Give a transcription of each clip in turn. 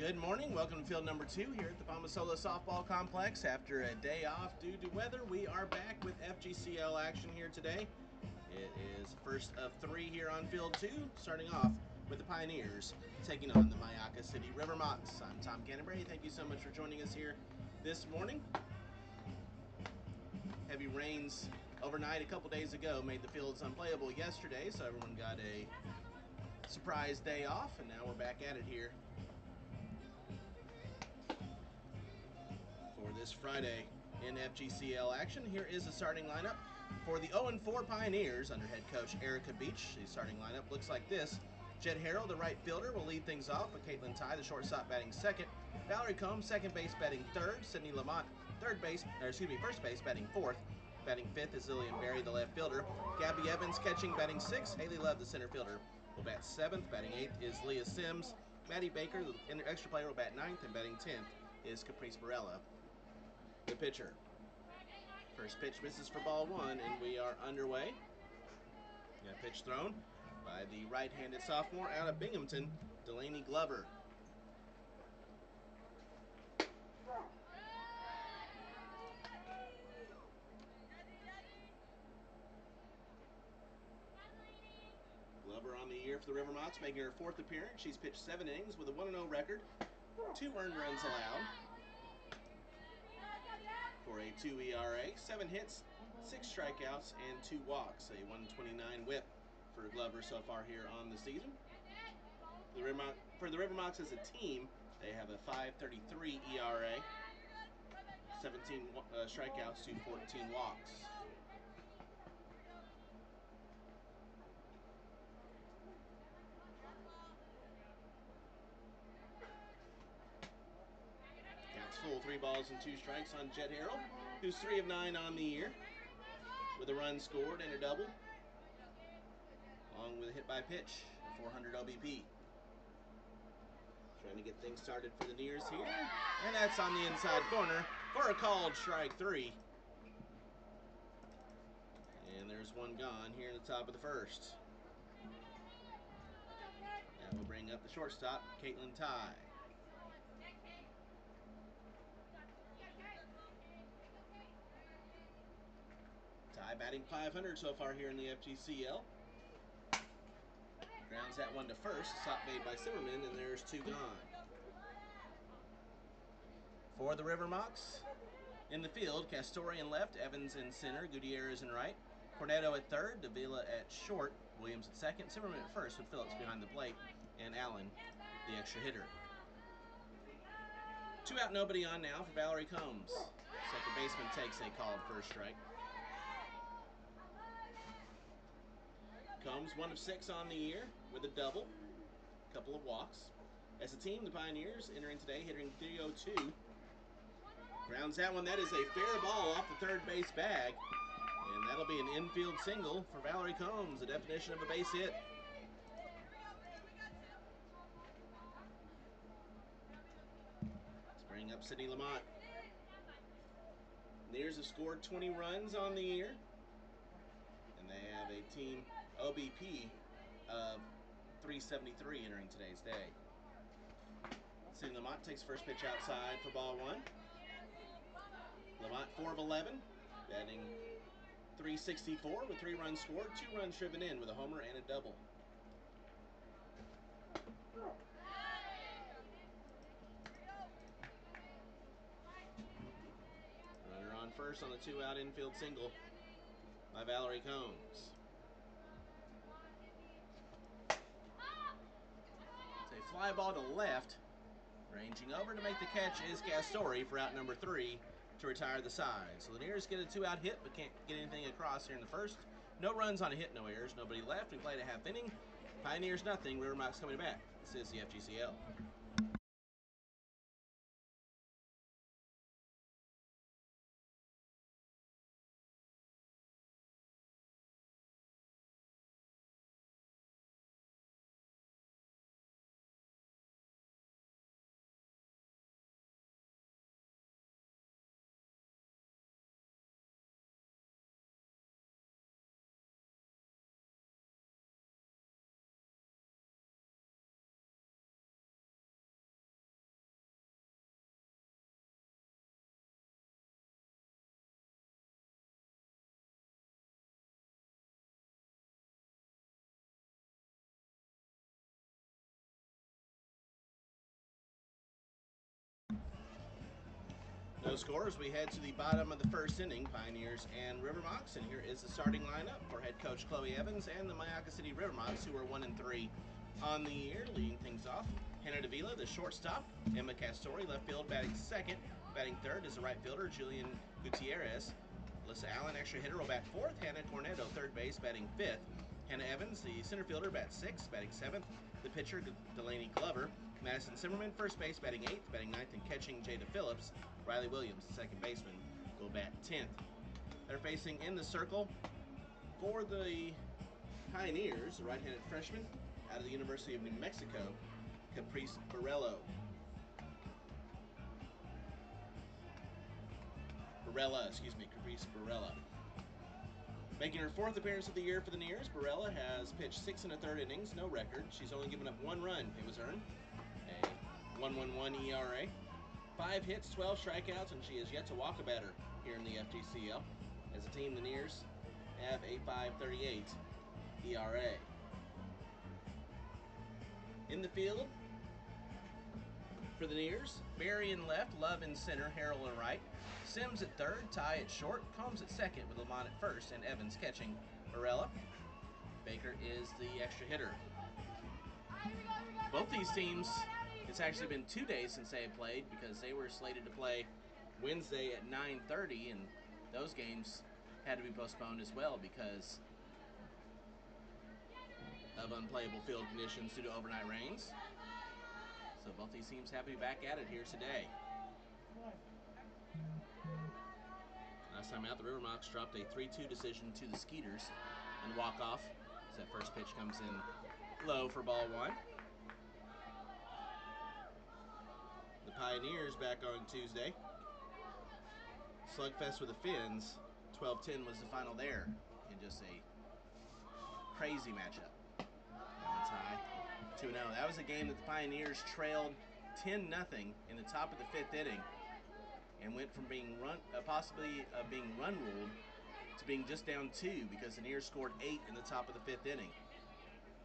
Good morning. Welcome to field number 2 here at the Palmasola Softball Complex. After a day off due to weather, we are back with FGCL action here today. It is first of 3 here on field 2, starting off with the Pioneers taking on the Myakka City River Mocs. I'm Tom Canterbury. Thank you so much for joining us here this morning. Heavy rains overnight a couple days ago made the fields unplayable yesterday, so everyone got a surprise day off, and now we're back at it here for this Friday in FGCL action. Here is the starting lineup for the 0-4 Pioneers under head coach Erica Beach. The starting lineup looks like this. Jed Harrell, the right fielder, will lead things off with Caitlin Ty, the shortstop, batting second. Valerie Combs, second base, batting third. Sydney Lamont, first base, batting fourth. Batting fifth is Lillian Berry, the left fielder. Gabby Evans catching, batting sixth. Haley Love, the center fielder, will bat seventh. Batting eighth is Leah Sims. Maddie Baker, the extra player, will bat ninth, and batting 10th is Caprice Barella, the pitcher. First pitch misses for ball 1, and we are underway. Got a pitch thrown by the right-handed sophomore out of Binghamton, Delaney Glover. Glover on the year for the River Mocs, making her 4th appearance. She's pitched 7 innings with a 1-0 record, 2 earned runs allowed for a 2 ERA, 7 hits, 6 strikeouts, and 2 walks. A 129 whip for Glover so far here on the season. For the River Mocs as a team, they have a 5.33 ERA, 17 strikeouts to 14 walks. Counts full, 3 balls and 2 strikes on Jed Harrell, who's 3 of 9 on the year, with a run scored and a double, along with a hit by pitch, 400 OBP. Trying to get things started for the Nears here, and that's on the inside corner for a called strike 3. And there's one gone here in the top of the first. That will bring up the shortstop, Caitlin Ty. Ty batting .500 so far here in the FGCL. Grounds that one to first. Stop made by Zimmerman, and there's 2 gone. For the River Mocs, in the field, Castori in left, Evans in center, Gutierrez in right, Cornetto at third, Davila at short, Williams at second, Zimmerman at first with Phillips behind the plate, and Allen, the extra hitter. 2 out, nobody on now for Valerie Combs. Second baseman takes a called first strike. Combs 1 of 6 on the year with a double, a couple of walks. As a team, the Pioneers entering today hitting .302. Grounds that one. That is a fair ball off the third base bag, and that'll be an infield single for Valerie Combs, the definition of a base hit. Let's bring up Sydney Lamont. Nears have scored 20 runs on the year, and they have a team OBP of 373 entering today's day. Sydney Lamont takes first pitch outside for ball 1. Lamont 4 of 11, batting .364 with 3 runs scored, 2 runs driven in with a homer and a double. Runner on first on the 2-out infield single by Valerie Combs. It's a fly ball to left. Ranging over to make the catch is Castori for out number 3 to retire the side. So the Nears get a 2-out hit, but can't get anything across here in the first. No runs on a hit, no errors, nobody left. We played a half inning. Pioneers nothing. River Mocs coming back. This is the FGCL. No scores. We head to the bottom of the first inning, Pioneers and River Mocs, and here is the starting lineup for head coach Chloe Evans and the Myakka City River Mocs, who are 1-3 on the year. Leading things off, Hannah Davila, the shortstop. Emma Castori, left field, batting second. Batting third is the right fielder, Julian Gutierrez. Alyssa Allen, extra hitter, will bat fourth. Hannah Cornetto, third base, batting fifth. Hannah Evans, the center fielder, bats sixth. Batting seventh, the pitcher, Delaney Glover. Madison Zimmerman, first base, batting eighth. Batting ninth and catching, Jada Phillips. Riley Williams, the second baseman, will bat 10th. They're facing in the circle for the Pioneers, the right-handed freshman out of the University of New Mexico, Caprice Caprice Barella. Making her fourth appearance of the year for the Neers, Barella has pitched 6 1/3 innings, no record. She's only given up 1 run. It was earned, a 1.11 ERA. 5 hits, 12 strikeouts, and she has yet to walk a batter here in the FGCL. As a team, the Neers have a 5.38 ERA. In the field for the Neers, Barry in left, Love in center, Harrell in right, Sims at third, Ty at short, Combs at second with Lamont at first, and Evans catching Barella. Baker is the extra hitter. Both these teams, it's actually been 2 days since they had played because they were slated to play Wednesday at 9:30, and those games had to be postponed as well because of unplayable field conditions due to overnight rains. So both these teams have to be back at it here today. Last time out, the River Mocs dropped a 3-2 decision to the Skeeters and walk-off as that first pitch comes in low for ball 1. The Pioneers back on Tuesday. Slugfest with the Finns. 12-10 was the final there in just a crazy matchup. That one's high. 2-0. That was a game that the Pioneers trailed 10-0 in the top of the 5th inning and went from being possibly being run ruled to being just down 2 because the Neers scored 8 in the top of the 5th inning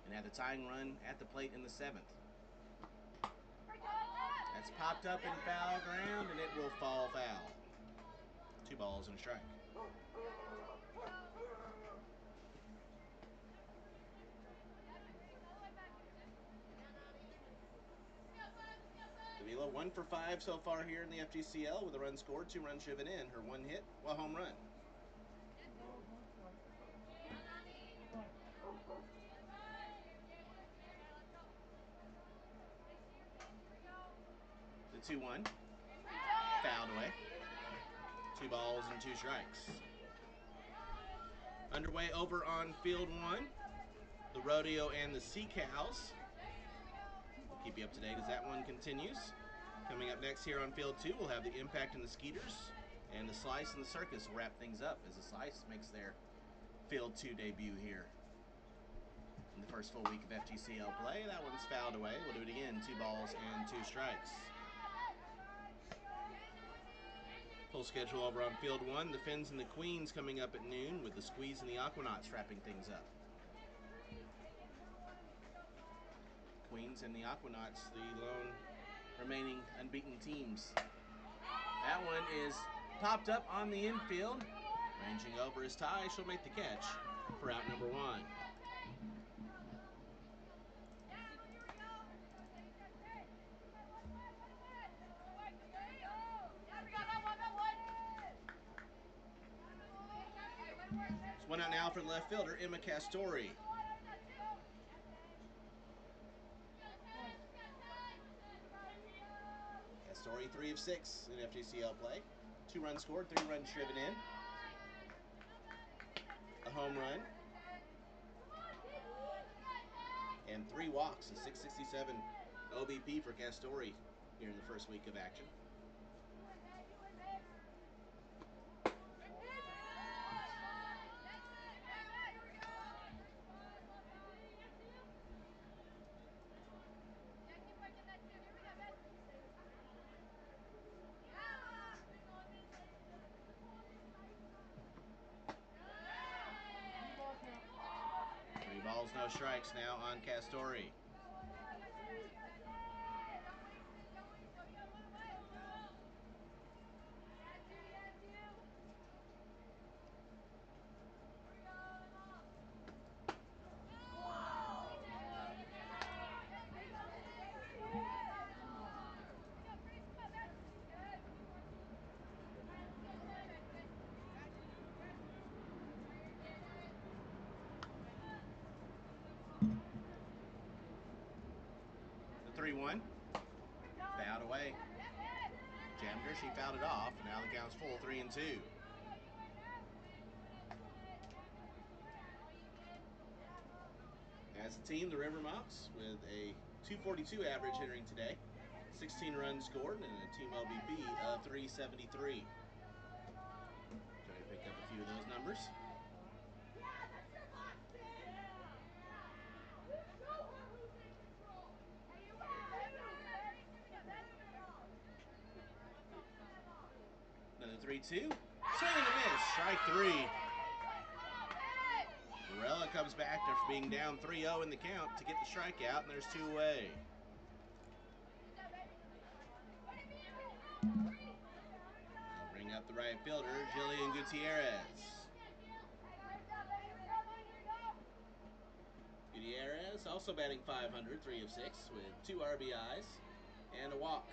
and had the tying run at the plate in the 7th. That's popped up in foul ground, and it will fall foul. 2 balls and a strike. Davila 1 for 5 so far here in the FGCL with a run scored, 2 runs driven in. Her 1 hit, a home run. The 2-1. Fouled away. 2 balls and 2 strikes. Underway over on field 1. The Rodeo and the Sea Cows. We'll keep you up to date as that one continues. Coming up next here on field 2, we'll have the Impact and the Skeeters. And the Slice and the Circus will wrap things up as the Slice makes their field 2 debut here in the first full week of FGCL play. That one's fouled away. We'll do it again. 2 balls and 2 strikes. Full schedule over on field 1. The Finns and the Queens coming up at noon with the Squeeze and the Aquanauts wrapping things up. Queens and the Aquanauts, the lone remaining unbeaten teams. That one is popped up on the infield. Ranging over is Ty. She'll make the catch for out number 1. One out now for the left fielder, Emma Castori. Castori 3 of 6 in FGCL play. 2 runs scored, 3 runs driven in. A home run. And 3 walks, a 667 OBP for Castori here in the first week of action. Balls, no strikes now on Castori. 3-1. Fouled away. Jammed her, she fouled it off. Now the count's full, 3-2. As a team, the River Mocs with a 242 average entering today, 16 runs scored, and a team OBP of 373. Trying to pick up a few of those numbers. Another 3-2. Swing and a miss. Strike 3. Varela comes back after being down 3-0 in the count to get the strikeout, and there's 2 away. They'll bring up the right fielder, Jillian Gutierrez. Gutierrez also batting .500, 3 of 6, with 2 RBIs and a walk.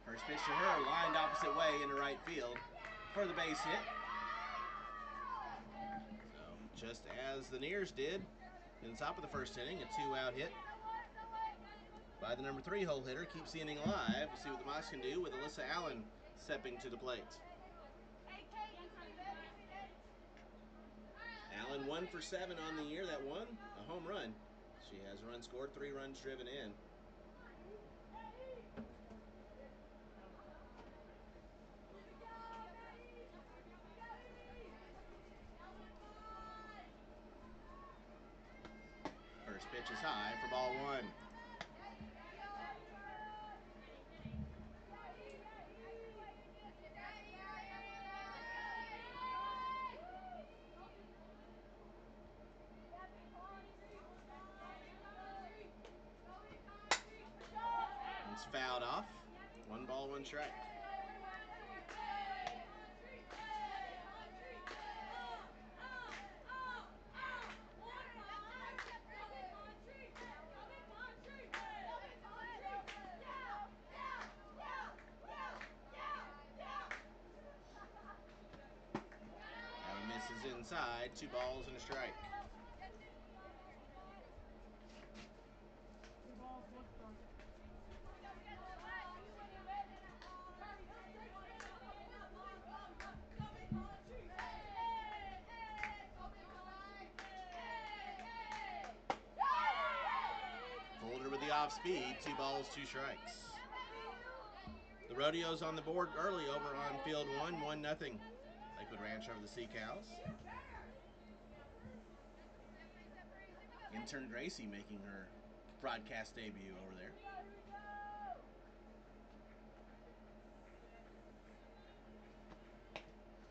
First pitch to her, lined opposite way into right field for the base hit. So, just as the Nears did in the top of the first inning, a 2-out hit by the number 3 hole hitter keeps the inning alive. We'll see what the Mocs can do with Alyssa Allen stepping to the plate. Allen 1 for 7 on the year. That one, a home run. She has a run scored, 3 runs driven in. First pitch is high for ball 1. It's fouled off. 1 ball, 1 strike. Allen misses inside. 2 balls and a strike. Folder with the off speed, 2 balls, 2 strikes. The Rodeo's on the board early over on field 1, 1-0. Lakewood Ranch over the Sea Cows. Intern Gracie making her broadcast debut over there.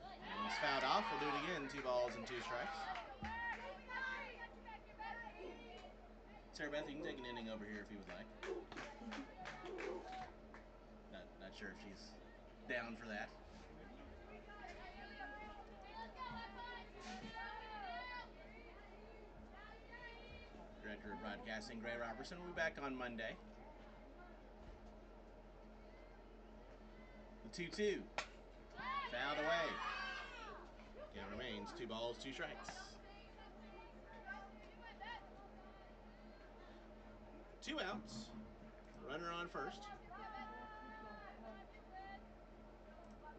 And it's fouled off. We'll do it again. 2 balls and 2 strikes. Sarah Beth, you can take an inning over here if you would like. Not sure if she's down for that. Director of Broadcasting, Gray Robertson, will be back on Monday. The 2-2. Fouled away. Count remains 2 balls, 2 strikes. 2 outs. Runner on first.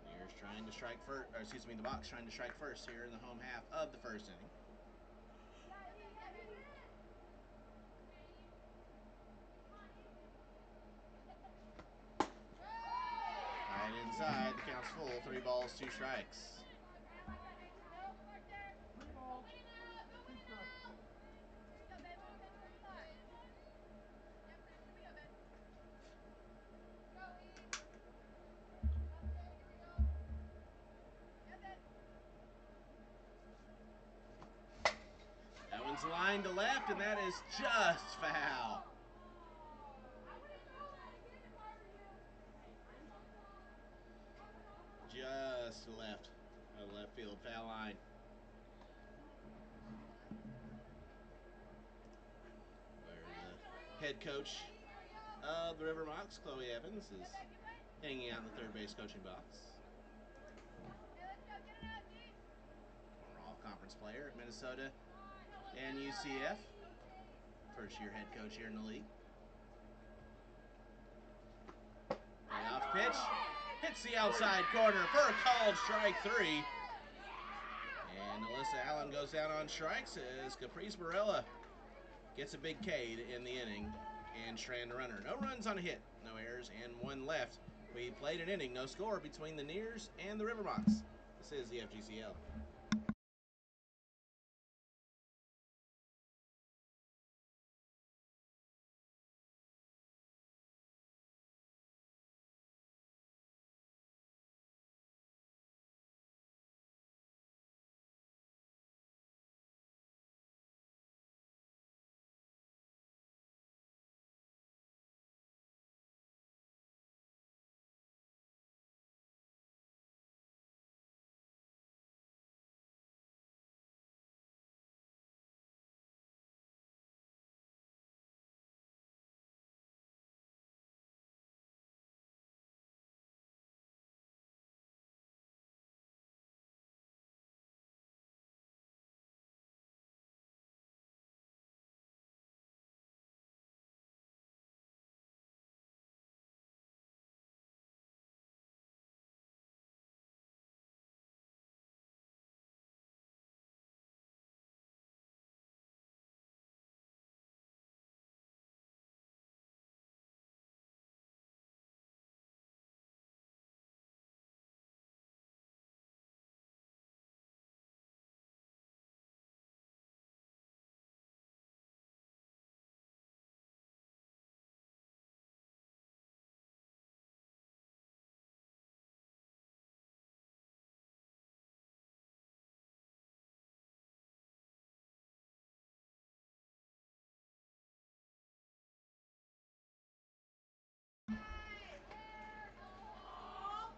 Nears trying to strike first, or excuse me, the Mocs trying to strike first here in the home half of the first inning. Right inside, the count's full, 3 balls, 2 strikes. That one's lined to left, and that is just foul. Just left of left field, foul line. Where the head coach of the River Mocs, Chloe Evans, is hanging out in the third base coaching box. Former all-conference player at Minnesota and UCF. First-year head coach here in the league. Off pitch. Hits the outside corner for a called strike 3. And Alyssa Allen goes down on strikes as Caprice Barella gets a big K in the inning and strand runner. No runs on a hit, no errors, and 1 left. We played an inning, no score between the Nears and the River Mocs. This is the FGCL.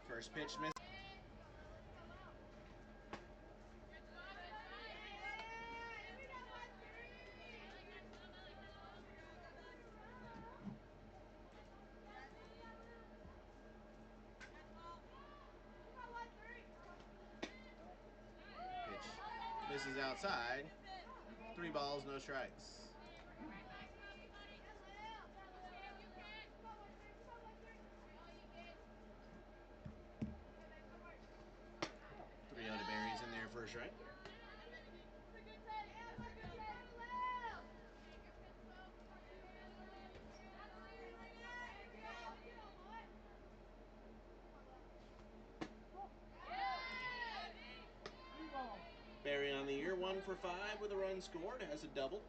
First pitch missed. Pitch misses outside. 3 balls, no strikes. 3-0 to Berries in there for a strike. Berry on the year, 1 for 5 with a run scored, has a double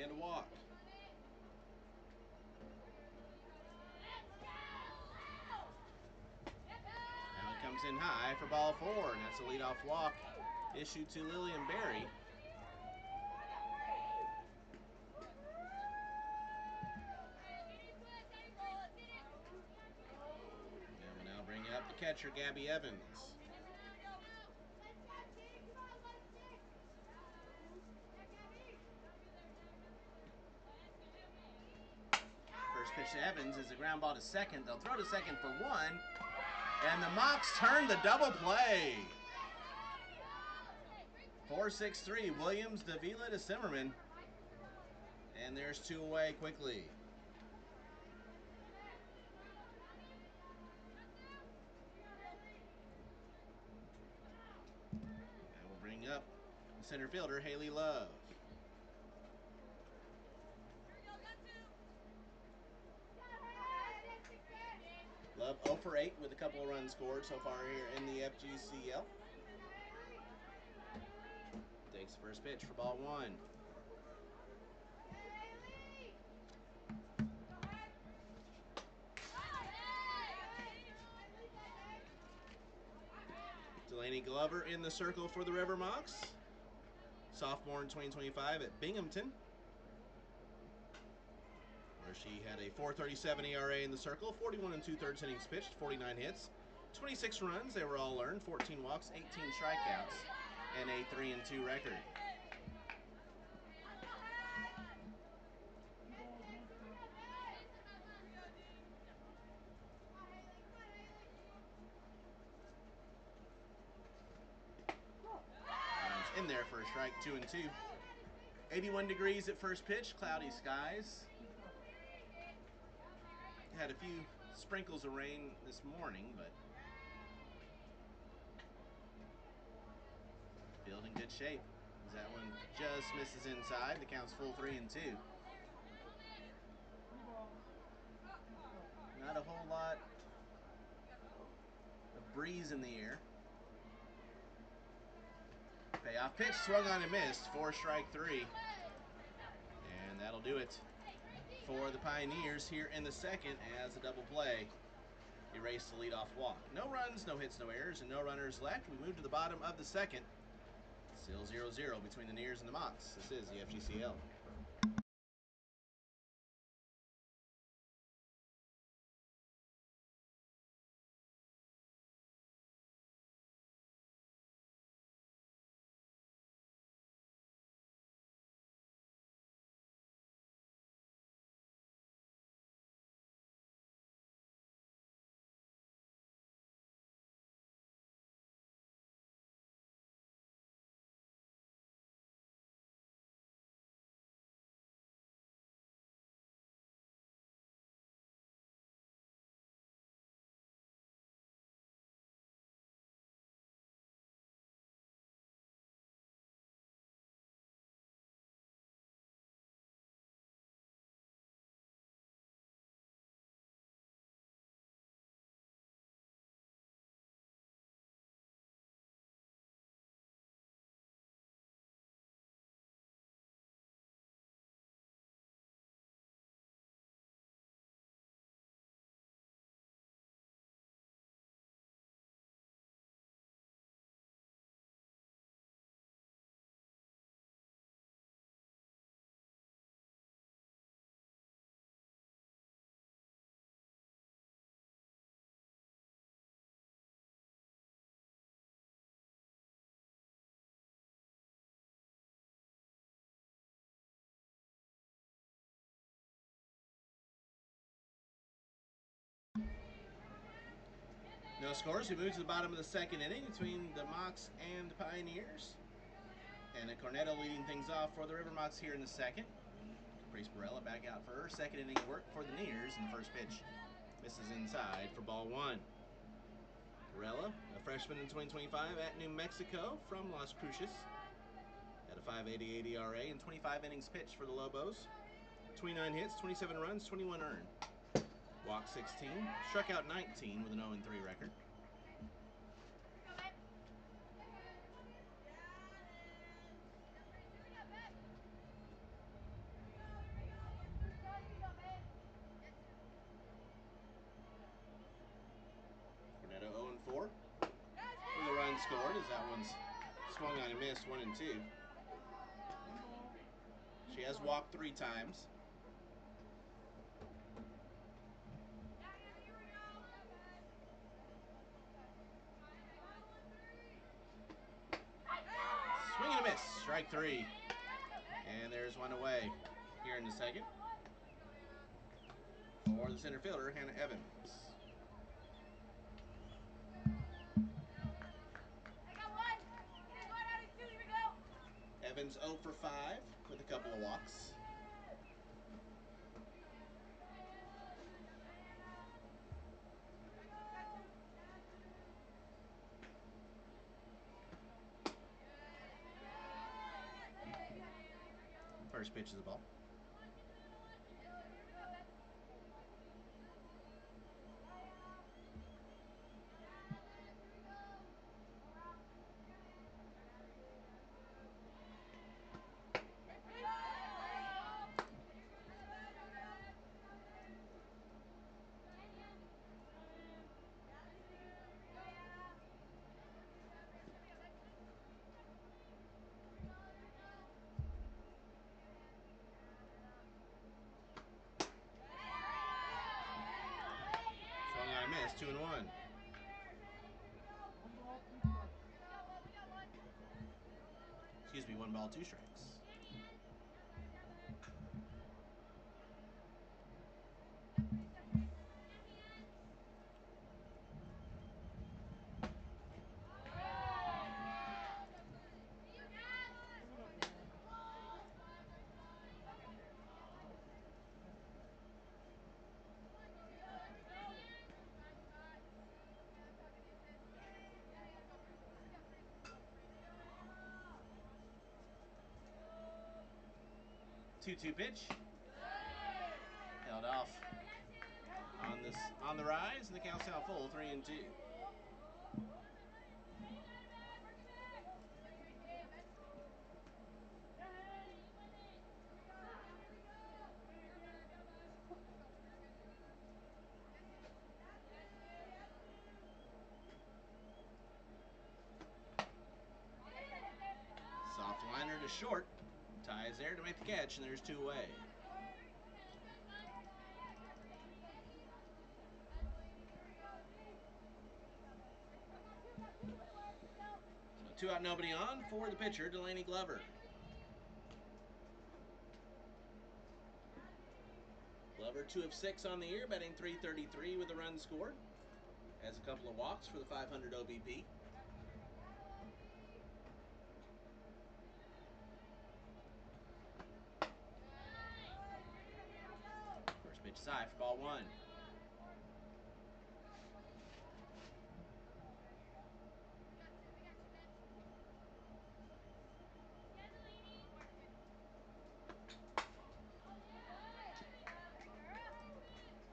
and a walk. Now it comes in high for ball 4, and that's a leadoff walk issued to Lillian Berry. And we'll now bring up the catcher, Gabby Evans. First pitch to Evans is a ground ball to second. They'll throw to second for 1. And the Mocs turn the double play. 4-6-3, Williams, Davila to Simmerman. And there's 2 away quickly. And we'll bring up center fielder, Haley Love. Love 0 for 8 with a couple of runs scored so far here in the FGCL. Takes the first pitch for ball 1. Delaney Glover in the circle for the River Mocs. Sophomore in 2025 at Binghamton, where she had a 4.37 ERA in the circle, 41 2/3 innings pitched, 49 hits, 26 runs. They were all earned, 14 walks, 18 strikeouts, and a 3-2 record. In there for a strike, 2-2. 81 degrees at first pitch, cloudy skies. Had a few sprinkles of rain this morning, but field in good shape. That one just misses inside. The count's full 3-2. Not a whole lot of breeze in the air. Payoff pitch, swung on and missed. 4 strike 3. And that'll do it for the Pioneers here in the second as a double play erased the leadoff walk. No runs, no hits, no errors, and no runners left. We move to the bottom of the second. Still 0-0 between the Neers and the Mocs. This is the FGCL. No scores. We move to the bottom of the second inning between the Mocs and the Pioneers. And then Cornetto leading things off for the River Mocs here in the second. Caprice Barella back out for her second inning work for the Neers, and the first pitch misses inside for ball 1. Barella, a freshman in 2025 at New Mexico from Las Cruces. At a 5.88 ERA and 25 innings pitched for the Lobos. 29 hits, 27 runs, 21 earned. Walk 16, struck out 19 with an 0-3 record. Cornetto 0-4 with a run scored as that one's swung on and missed, 1-2. She has walked 3 times. Swing and a miss, strike 3. And there's one away here in the second for the center fielder, Hannah Evans. Evans 0 for 5 with a couple of walks. First pitch is the ball. Miss, 2-1. Excuse me, 1 ball, 2 strikes. 2-2 pitch. Held off on the rise, and the count's now full, 3-2. Soft liner to short. Ties there to make the catch, and there's 2 away. So 2 out, nobody on for the pitcher, Delaney Glover. Glover 2 of 6 on the year, batting .333 with a run scored. Has a couple of walks for the 500 OBP. First pitch is high for ball 1.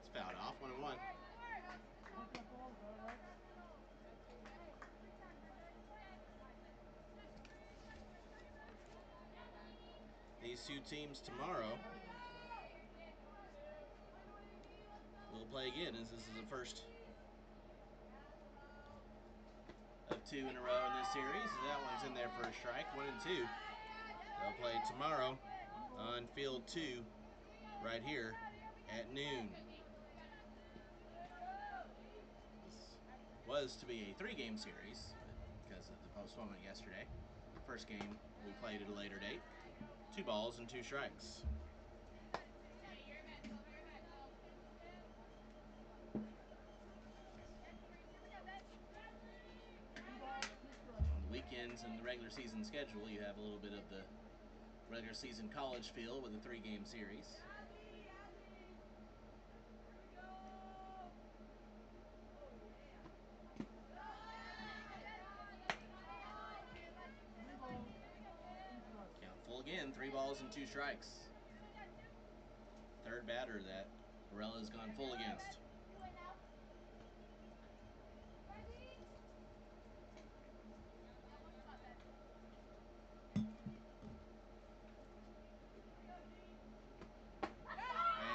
It's fouled off, 1-1. These 2 teams tomorrow will play again, as this is the first of 2 in a row in this series. That one's in there for a strike, 1-2. They'll play tomorrow on field 2 right here at noon. This was to be a 3-game series, but because of the postponement yesterday, first game we played at a later date. 2 balls and 2 strikes. On the weekends and the regular season schedule, you have a little bit of the regular season college feel with a 3-game series. Count full again, 3 balls and 2 strikes. Third batter that Barella's gone full against.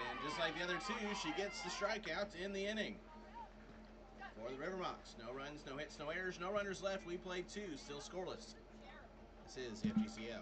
And just like the other 2, she gets the strikeout in the inning. For the River Mocs, no runs, no hits, no errors, no runners left. We played 2, still scoreless. This is FGCL.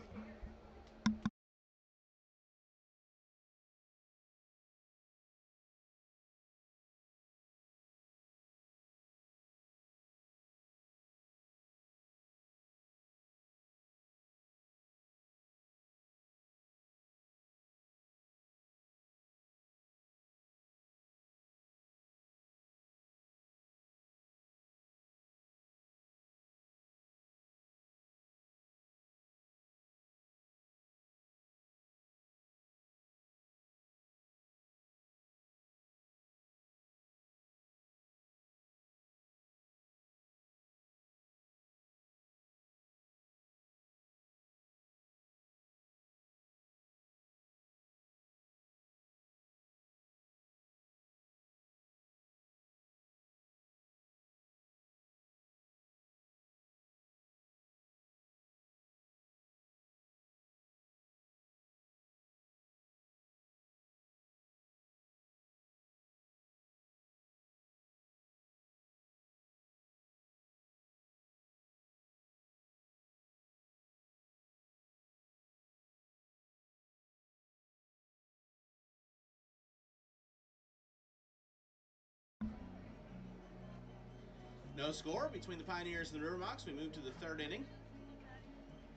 No score between the Pioneers and the River Mocs. We move to the 3rd inning.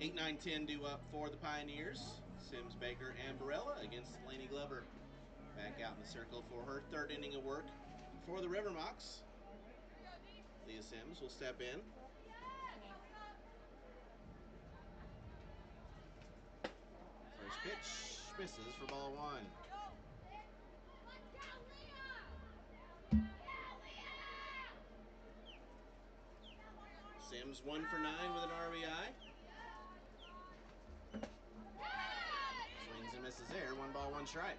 8, 9, 10 due up for the Pioneers. Sims, Baker, and Barella against Delaney Glover. Back out in the circle for her 3rd inning of work for the River Mocs. Leah Sims will step in. First pitch misses for ball 1. Sims 1 for 9 with an RBI. Swings and misses there. 1 ball, 1 strike.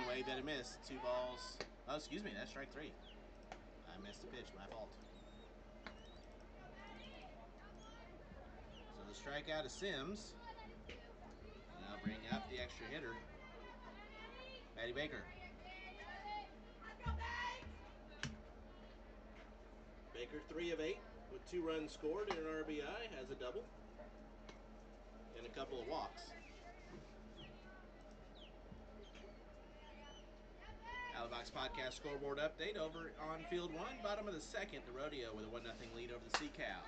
Way that I missed. 2 balls. Oh, excuse me, that's strike 3. I missed the pitch, my fault. So the strikeout of Sims. Now bring up the extra hitter, Matty Baker. Baker 3 of 8 with 2 runs scored and an RBI, has a double and a couple of walks. Box Podcast scoreboard update over on field 1, bottom of the 2nd. The Rodeo with a 1-0 lead over the Sea Cows.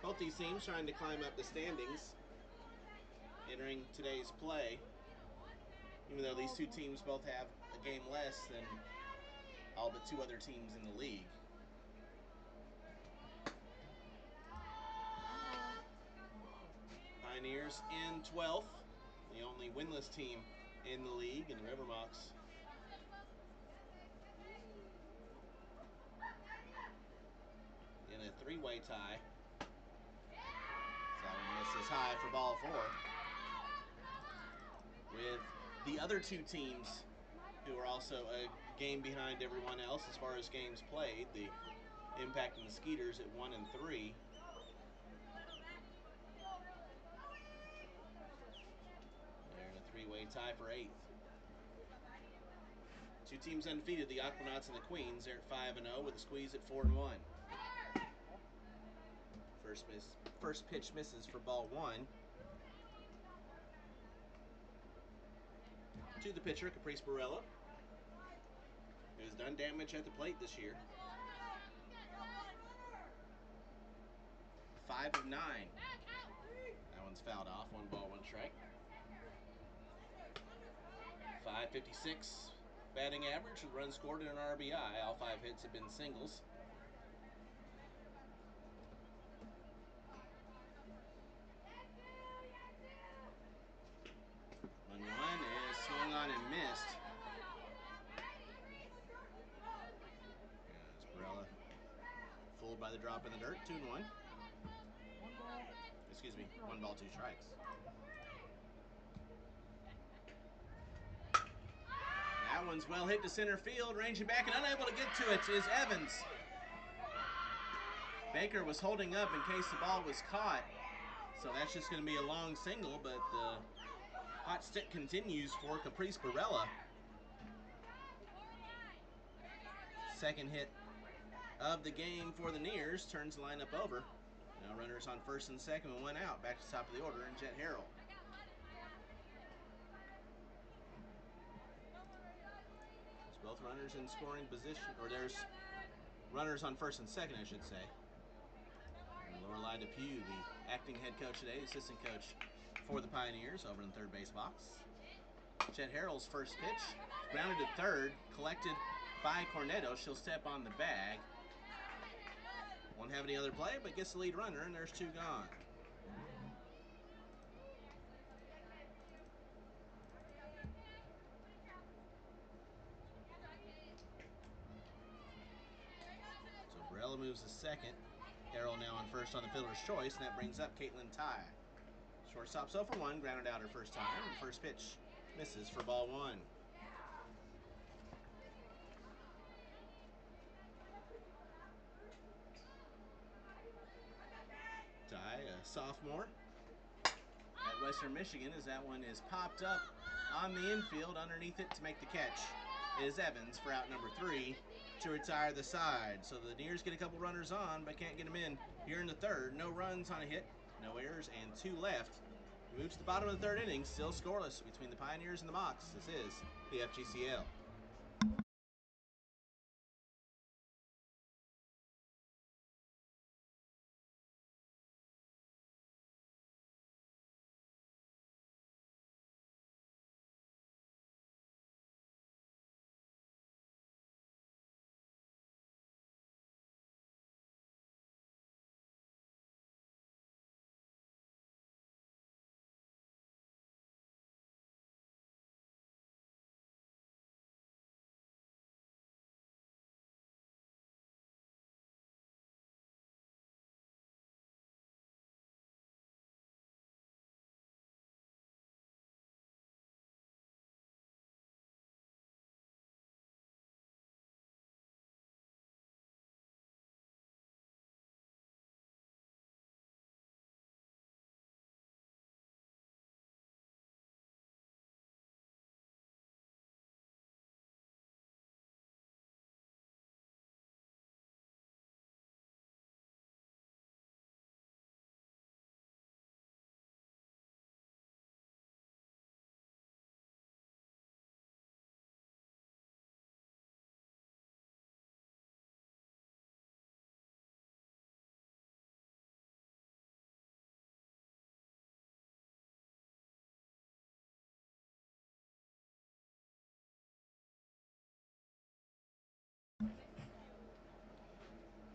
Both these teams trying to climb up the standings entering today's play, even though these 2 teams both have a game less than all but 2 other teams in the league. Pioneers in 12th, the only winless team in the league, in the River Mocs. In a 3-way tie. So this is high for ball 4. With the other 2 teams who are also a game behind everyone else as far as games played, the Impact and the Skeeters at 1 and 3. They're in a 3-way tie for 8th. 2 teams undefeated, the Aquanauts and the Queens. They're at 5 and 0 with a squeeze at 4 and 1. First pitch misses for ball 1. To the pitcher, Caprice Barella, who has done damage at the plate this year. 5 of 9. That one's fouled off. 1 ball, 1 strike. 556 batting average with runs scored and an RBI. All 5 hits have been singles. 1-1 is swung on and missed. Barella fooled by the drop in the dirt. 2-1. Excuse me, 1 ball, 2 strikes. That one's well hit to center field, ranging back and unable to get to it is Evans. Baker was holding up in case the ball was caught, so that's just going to be a long single, but the hot stick continues for Caprice Barella. Second hit of the game for the Nears, turns the lineup over. Now runners on first and second and 1 out. Back to the top of the order in Jet Harrell. There's both runners in scoring position, or there's runners on first and second, I should say. And Lorelei Depew, the acting head coach today, assistant coach for the Pioneers over in the third base box. Jet Harrell's first pitch, grounded to third, collected by Cornetto. She'll step on the bag. Won't have any other play, but gets the lead runner, and there's 2 gone. So Barella moves to second. Harrell now on first on the fielder's choice, and that brings up Caitlin Ty. Shortstop 0 for 1, grounded out her first time, and first pitch misses for ball 1. Ty, a sophomore at Western Michigan, as that one is popped up on the infield. Underneath it to make the catch is Evans for out number 3 to retire the side. So the Nears get a couple runners on, but can't get them in here in the third. No runs on a hit, no errors, and 2 left. We move to the bottom of the third inning, still scoreless between the Pioneers and the Mocs. This is the FGCL.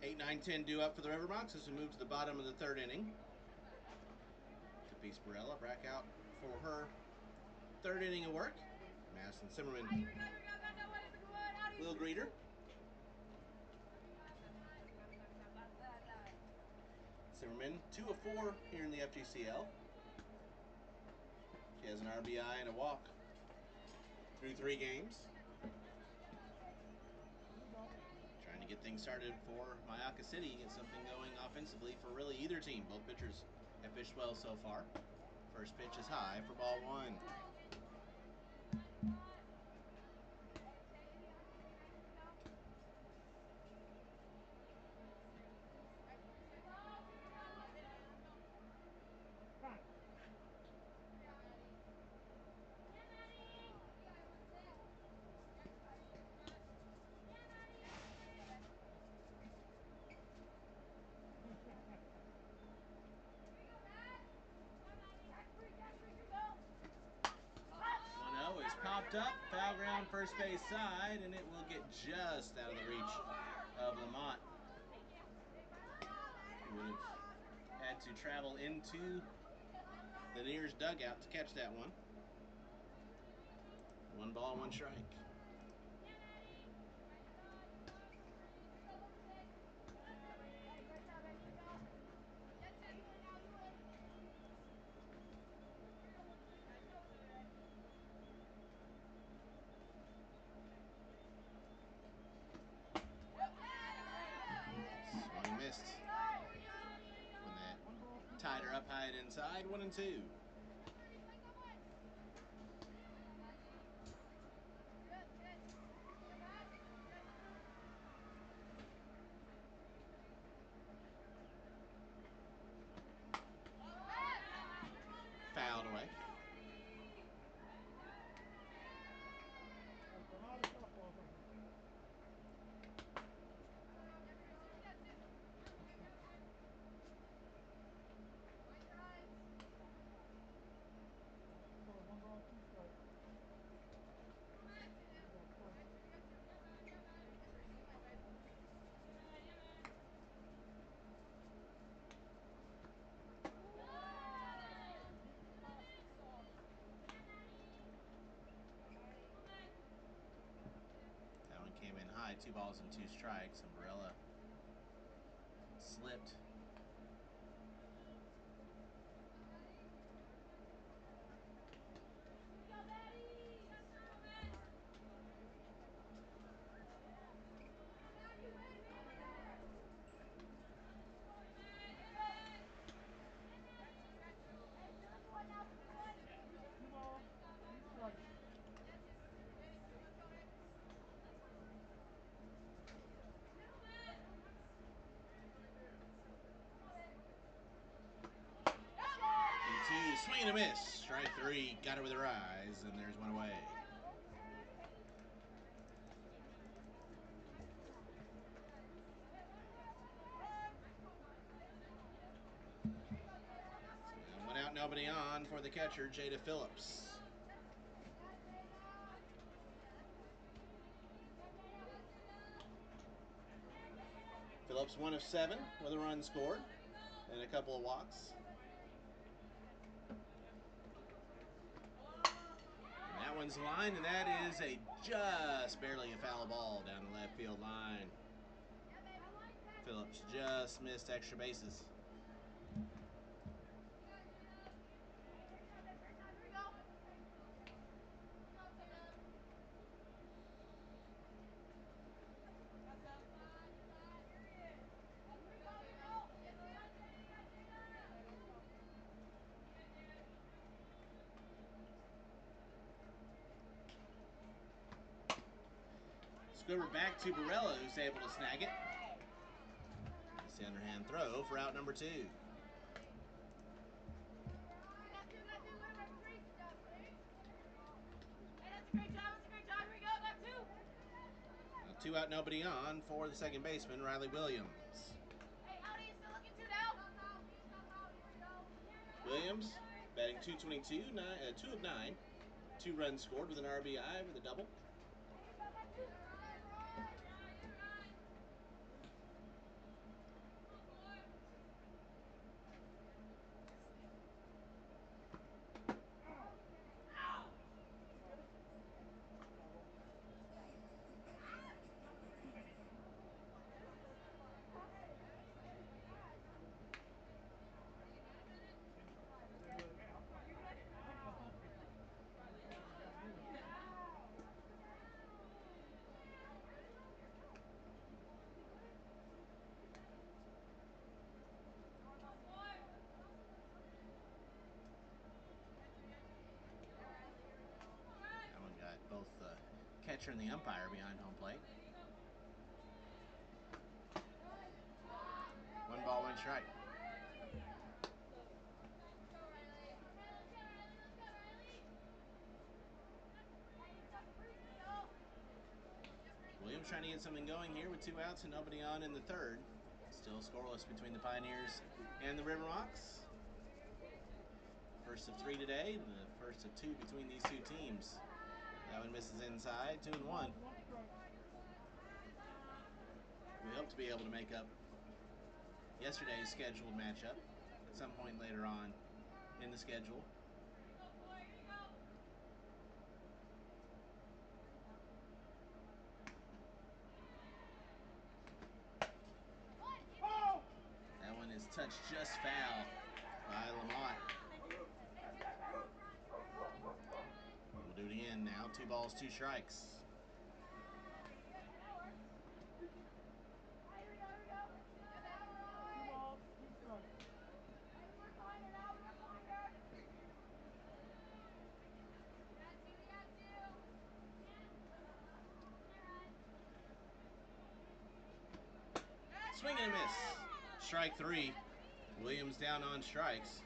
Eight, 9, 10 due up for the River Mocs as we move to the bottom of the third inning. Capice Barella back out for her third inning of work. Madison Zimmerman will greet her. Zimmerman, 2 of 4 here in the FGCL. She has an RBI and a walk through 3 games. Trying to get things started for Myakka City, get something going offensively for really either team. Both pitchers have pitched well so far. First pitch is high for ball 1. Popped up, foul ground first base side, and it will get just out of the reach of Lamont. Who would have had to travel into the nearest dugout to catch that one. 1 ball, 1 strike. Tied her up high and inside, 1 and 2. Fouled away. Came in high, 2 balls and 2 strikes, and Barella slipped. Swing and a miss. Strike three. Got it with her eyes, and there's one away. And one out, nobody on for the catcher, Jada Phillips. Phillips 1 of 7 with a run scored and a couple of walks. And that one's line, and that is a just barely a foul ball down the left field line. Phillips just missed extra bases. Squibber back to Barella, who's able to snag it. It's the underhand throw for out number 2. Now 2 out, nobody on for the second baseman, Riley Williams. Williams batting .222, 2 of 9. 2 runs scored with an RBI with a double. Both the catcher and the umpire behind home plate. 1 ball, 1 strike. Williams trying to get something going here with 2 outs and nobody on in the third. Still scoreless between the Pioneers and the River Mocs. First of 3 today, the first of 2 between these two teams. That one misses inside, 2-1. We hope to be able to make up yesterday's scheduled matchup at some point later on in the schedule. That one is touched just foul by Lamont. We'll do it again now. 2 balls, 2 strikes. Swing and a miss. Strike 3. Williams down on strikes.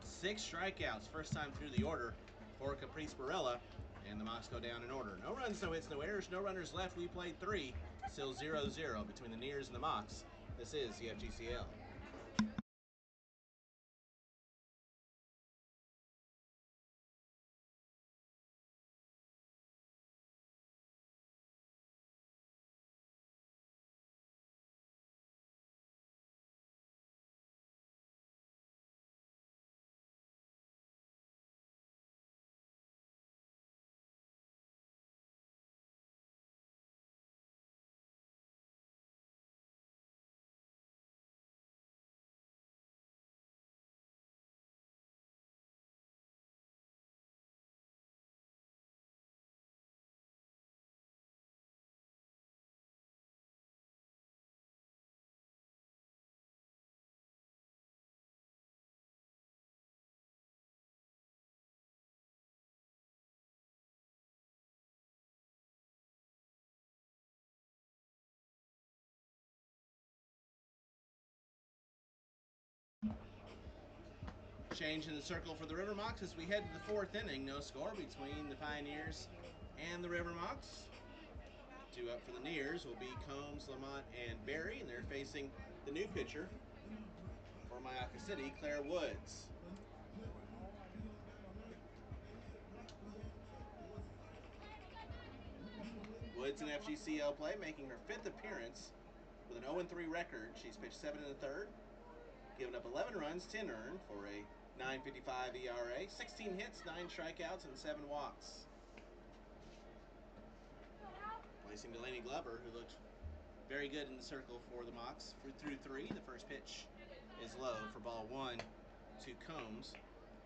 6 strikeouts, first time through the order for Caprice Barella, and the Mocs go down in order. No runs, no hits, no errors, no runners left. We played 3, still 0-0 between the Nears and the Mocs. This is the FGCL. Change in the circle for the River Mocs as we head to the fourth inning. No score between the Pioneers and the River Mocs. Two up for the Nears will be Combs, Lamont, and Barry, and they're facing the new pitcher for Myakka City, Claire Woods. Woods in FGCL play, making her fifth appearance with an 0-3 record. She's pitched 7 1/3, given up 11 runs, 10 earned for a 9.55 ERA, 16 hits, 9 strikeouts, and 7 walks. Placing Delaney Glover, who looked very good in the circle for the Mocs. Through 3, the first pitch is low for ball 1 to Combs.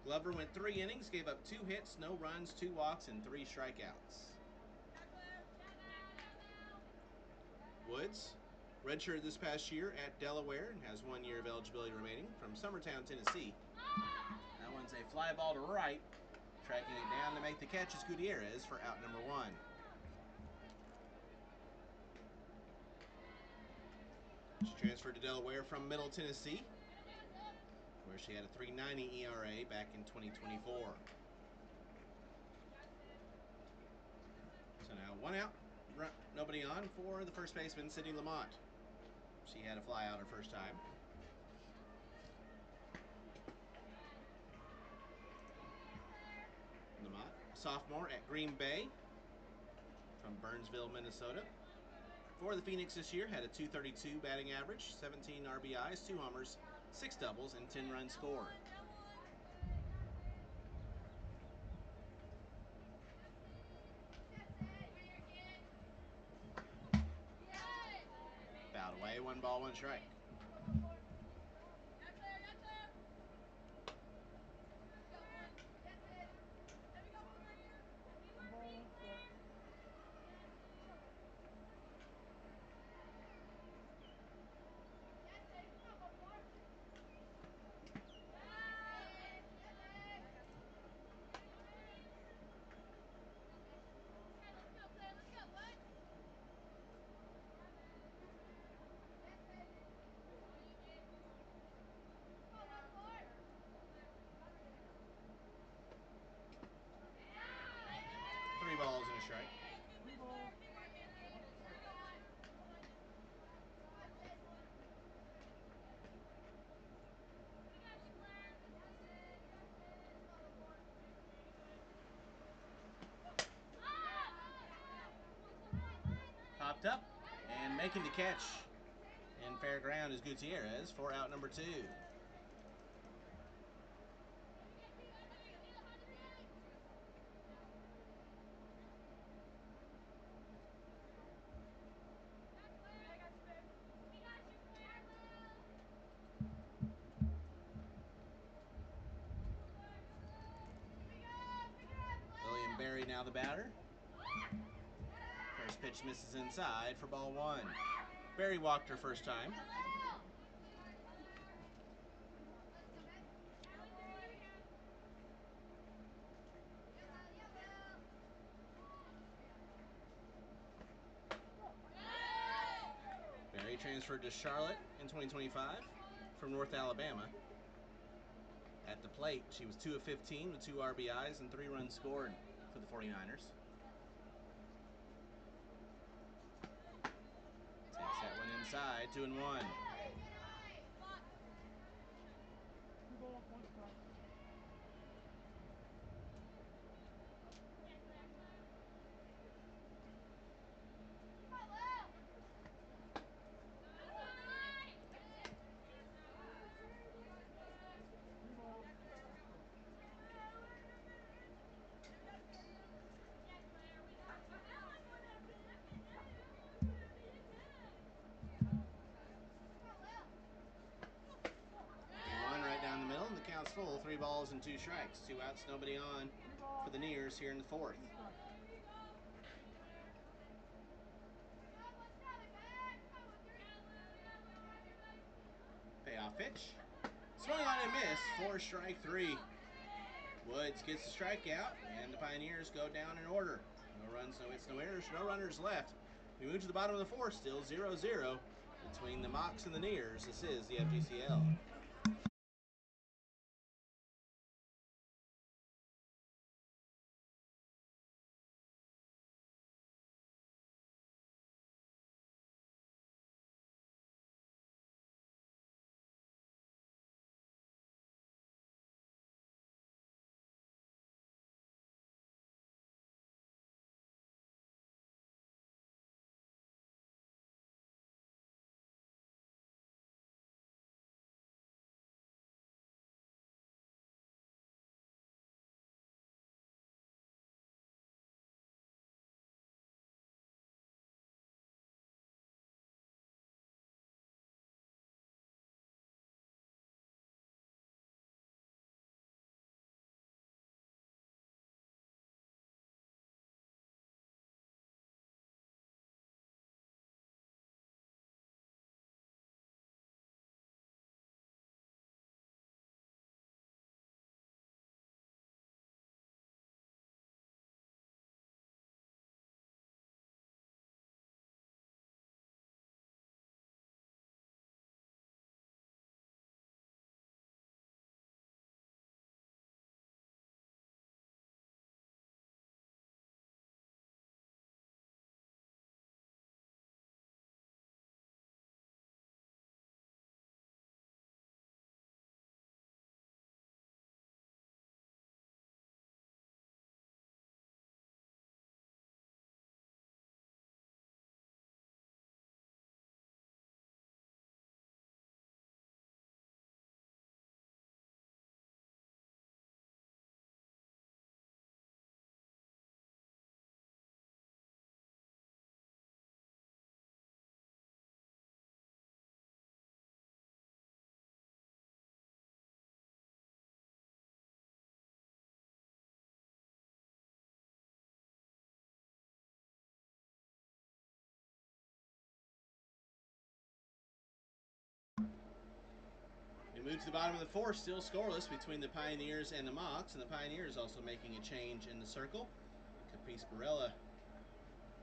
Glover went 3 innings, gave up 2 hits, no runs, 2 walks, and 3 strikeouts. Woods redshirted this past year at Delaware and has 1 year of eligibility remaining from Summertown, Tennessee. That one's a fly ball to right. Tracking it down to make the catch is Gutierrez for out number 1. She transferred to Delaware from Middle Tennessee, where she had a 3.90 ERA back in 2024. So now 1 out, nobody on for the first baseman, Sydney Lamont. She had a fly out her first time. Lamont, sophomore at Green Bay from Burnsville, Minnesota. For the Phoenix this year, had a .232 batting average, 17 RBIs, 2 homers, 6 doubles, and 10 runs scored. Fouled away, 1 ball, 1 strike. Three balls and a strike. Popped up and making the catch in fair ground is Gutierrez for out number 2. William Barry now the batter. First pitch misses inside for ball 1. Barry walked her first time. Barry transferred to Charlotte in 2025 from North Alabama. At the plate, she was 2 of 15 with 2 RBIs and 3 runs scored for the 49ers. Takes that one inside, 2-1. The count's full, 3 balls and 2 strikes. 2 outs, nobody on for the Nears here in the 4th. Payoff pitch. Swung on and missed for strike 3. Woods gets the strikeout, and the Pioneers go down in order. No runs, no hits, no errors, no runners left. We move to the bottom of the 4th, still 0-0 between the Mocs and the Nears. This is the FGCL. Move to the bottom of the fourth, still scoreless between the Pioneers and the Mocs, and the Pioneers also making a change in the circle. Capiz Barella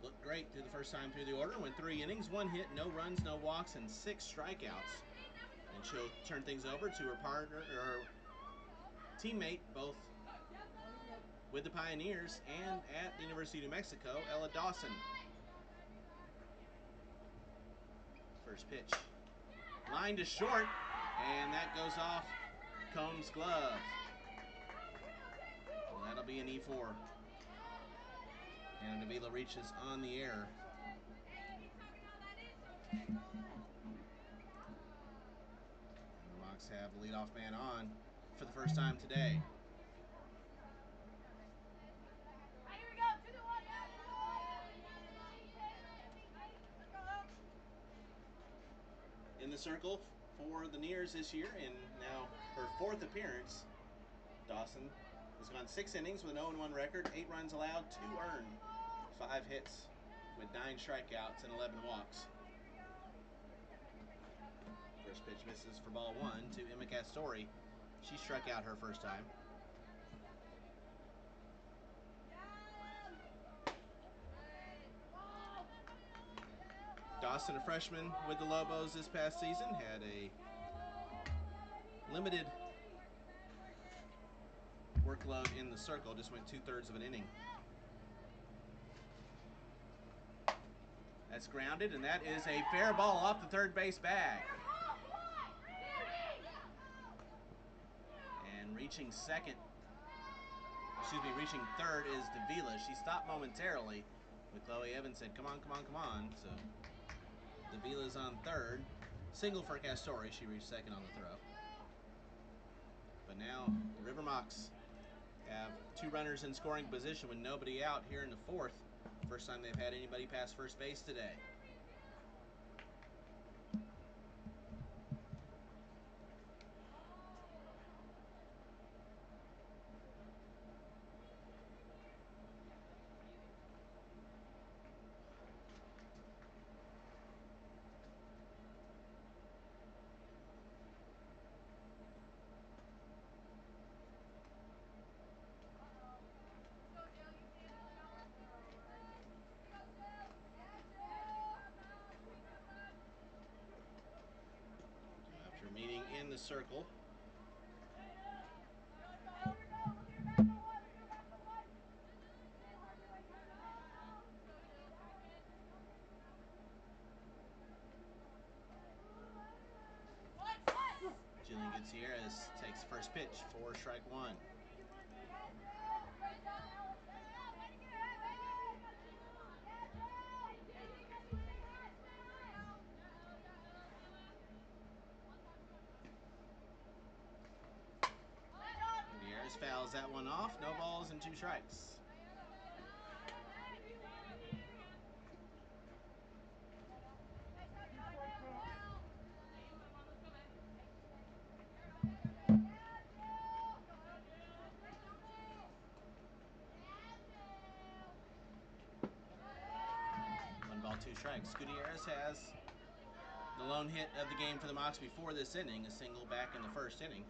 looked great through the first time through the order, went 3 innings, 1 hit, no runs, no walks, and 6 strikeouts. And she'll turn things over to her partner, or teammate, both with the Pioneers and at the University of New Mexico, Ella Dawson. First pitch. Line to short, and that goes off Combs' glove. Well, that'll be an E4. And Davila reaches on the air. And the Mocs have the leadoff man on for the first time today. In the circle for the Nears this year, and now her 4th appearance, Dawson has gone 6 innings with an 0-1 record, 8 runs allowed, 2 earned, 5 hits with 9 strikeouts and 11 walks. First pitch misses for ball 1 to Emma Castori. She struck out her first time. Dawson, a freshman with the Lobos this past season, had a limited workload in the circle, just went 2/3 of an inning. That's grounded, and that is a fair ball off the third base bag. And reaching third is Davila. She stopped momentarily, but Chloe Evans said, come on, come on, come on. So Davila's on third. Single for Castori. She reached second on the throw. But now the River Mocs have 2 runners in scoring position with nobody out here in the 4th. First time they've had anybody past first base today. Meeting in the circle. Jillian Gutierrez takes first pitch for strike 1. Gutierrez fouls that one off. No balls and 2 strikes. Ball, 2 strikes. Gutierrez has the lone hit of the game for the Mocs before this inning, a single back in the first inning.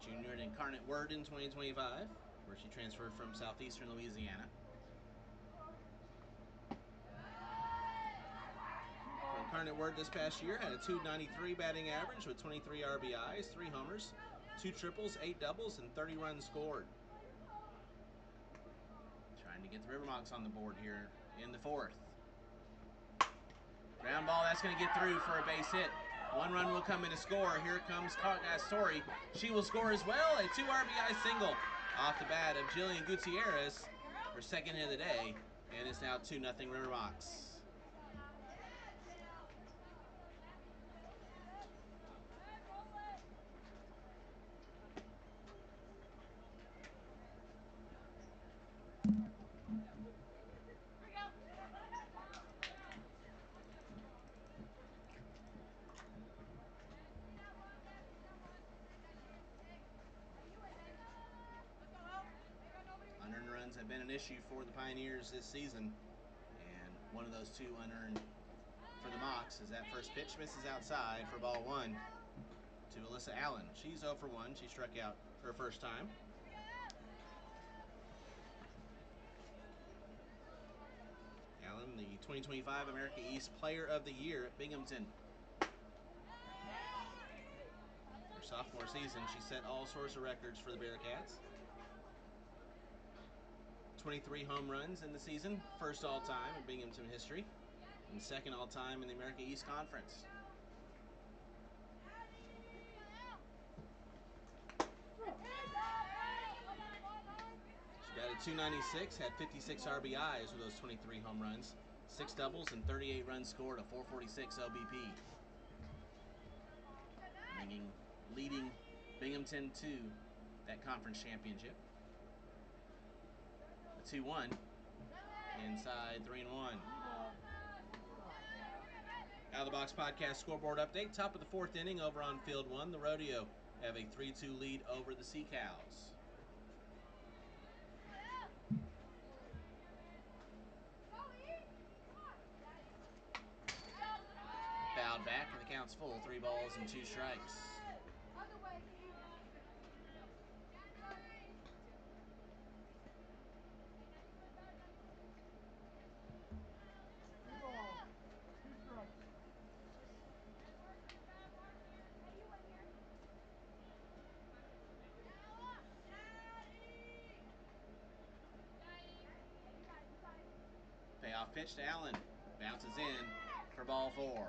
Junior at Incarnate Word in 2025, where she transferred from Southeastern Louisiana. Incarnate Word this past year had a .293 batting average with 23 RBIs, 3 homers, 2 triples, 8 doubles, and 30 runs scored. Trying to get the River Mocs on the board here in the 4th. Ground ball, that's going to get through for a base hit. 1 run will come in to score. Here comes Castori. She will score as well. A 2 RBI single off the bat of Jillian Gutierrez, her second hit of the day, and it's now 2-0 River Mocs. Unearned runs have been an issue for the Pioneers this season, and one of those 2 unearned for the Mocs as that first pitch misses outside for ball 1 to Alyssa Allen. She's 0 for 1. She struck out her first time. Allen, the 2025 America East Player of the Year at Binghamton. Her sophomore season, she set all sorts of records for the Bearcats. 23 home runs in the season, first all-time in Binghamton history, and second all-time in the America East Conference. She batted .296, had 56 RBIs with those 23 home runs, 6 doubles, and 38 runs scored, a .446 OBP. Leading Binghamton to that conference championship. The 2-1, inside 3-1. Out of the Box podcast scoreboard update. Top of the 4th inning over on field 1. The Rodeo have a 3-2 lead over the Sea Cows. Fouled back and the count's full. 3 balls and 2 strikes. Payoff pitch to Allen. Bounces in for ball 4.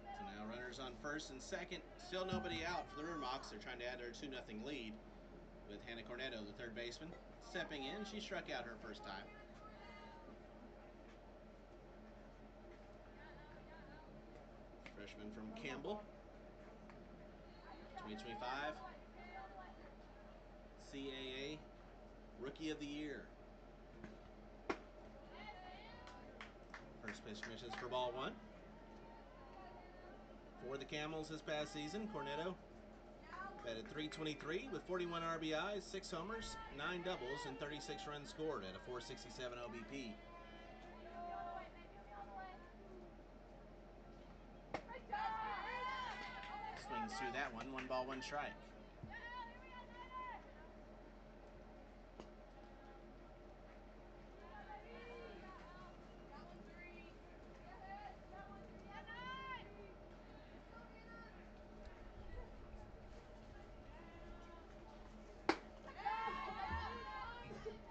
So now runners on first and second. Still nobody out for the River Mocs. They're trying to add their 2-0 lead with Hannah Cornetto, the third baseman, stepping in. She struck out her first time. Freshman from Campbell. 2025 CAA Rookie of the Year. First pitch misses for ball 1. For the Camels this past season, Cornetto batted .323 with 41 RBIs, 6 homers, 9 doubles, and 36 runs scored at a .467 OBP. Swings through that one. 1 ball, 1 strike.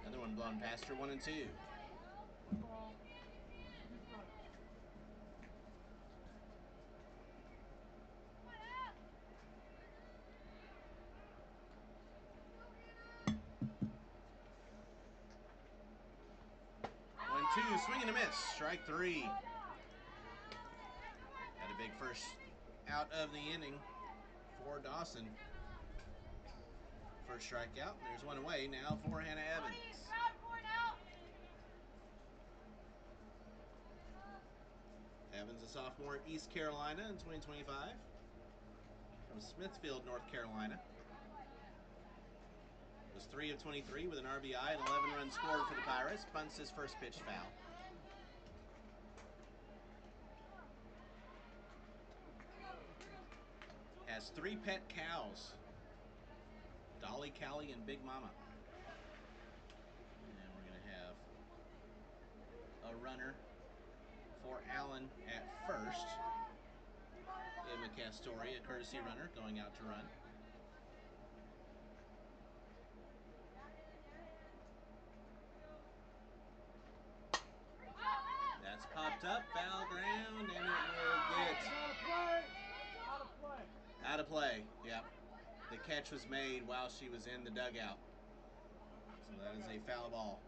Another one blown past her, 1 and 2. 1-2, swing and a miss, strike 3. Had a big first out of the inning for Dawson. First strikeout, there's 1 away now for Hannah Evans. Evans, a sophomore at East Carolina in 2025, from Smithfield, North Carolina. Was 3 of 23 with an RBI and 11 runs scored for the Pirates. Bunts his first pitch foul. Has 3 pet cows. Dolly, Callie, and Big Mama. And we're going to have a runner for Allen at first. Emma Castori, a courtesy runner, going out to run. That's popped up, foul ground, and it will get out of play. Yep. The catch was made while she was in the dugout. So that is a foul ball.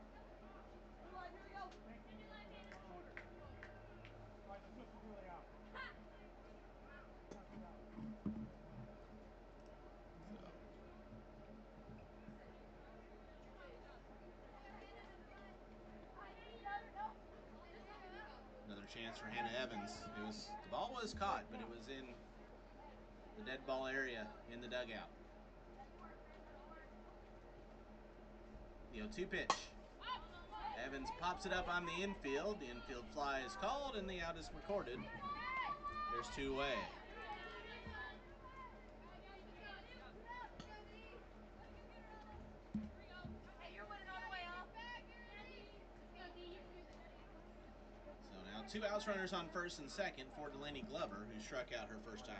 Another chance for Hannah Evans. The ball was caught, but it was in the dead ball area in the dugout. The 0-2 pitch. Evans pops it up on the infield. The infield fly is called and the out is recorded. There's 2 away. So now 2 outs, runners on first and second for Delaney Glover, who struck out her first time.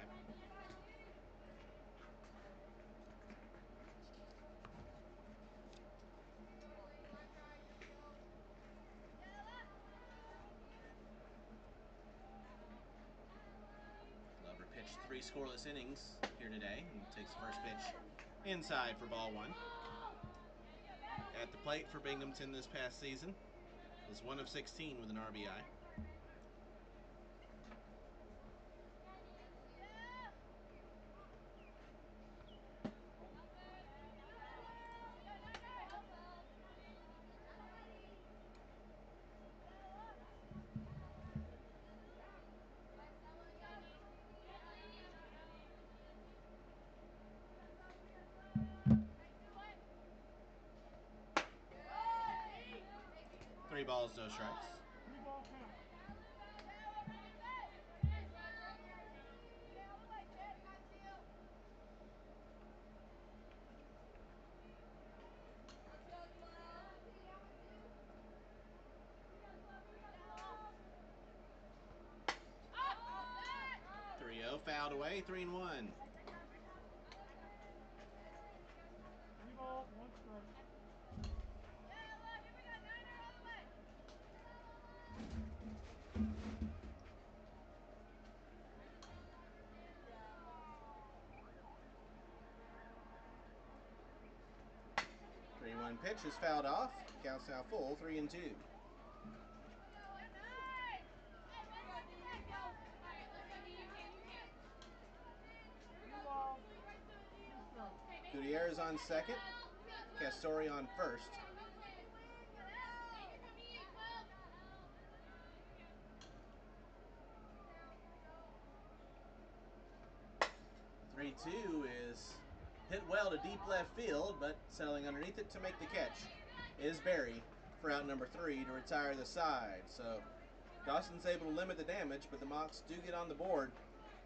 Glover pitched 3 scoreless innings here today and takes the first pitch inside for ball 1. At the plate for Binghamton this past season is 1 of 16 with an RBI. Three balls, no strikes. 3-0, fouled away, 3-1. 3 balls, 1 strike. One pitch is fouled off. Counts now full, 3-2. 3 balls, 2 strikes. Gutierrez on second. Castori on first. Three-two is hit well to deep left field, but settling underneath it to make the catch is Barry for out number 3 to retire the side. So Dawson's able to limit the damage, but the Mocs do get on the board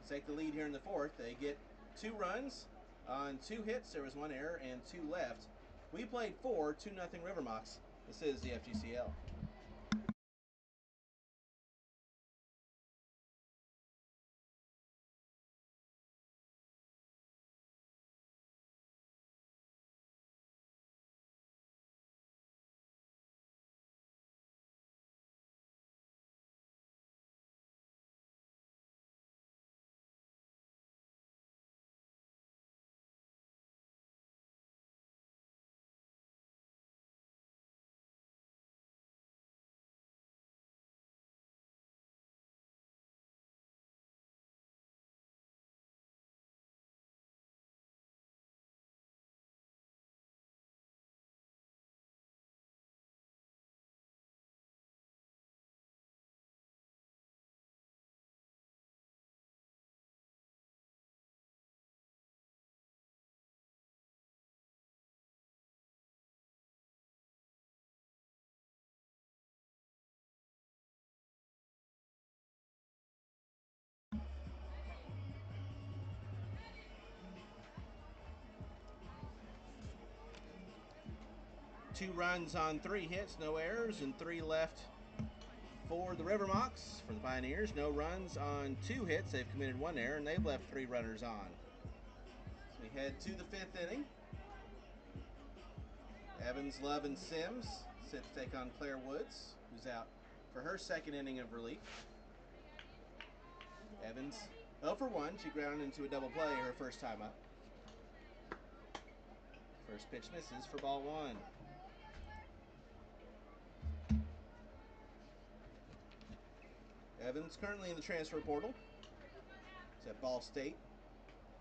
to take the lead here in the 4th. They get 2 runs on 2 hits. There was 1 error and 2 left. We played 4, 2-0 River Mocs. This is the FGCL. Two runs on 3 hits, no errors, and 3 left for the River Mocs. For the Pioneers, no runs on 2 hits. They've committed 1 error, and they've left 3 runners on. So we head to the 5th inning. Evans, Love, and Sims set to take on Claire Woods, who's out for her 2nd inning of relief. Evans, 0 for 1. She grounded into a double play her first time up. First pitch misses for ball 1. Evans currently in the transfer portal. She's at Ball State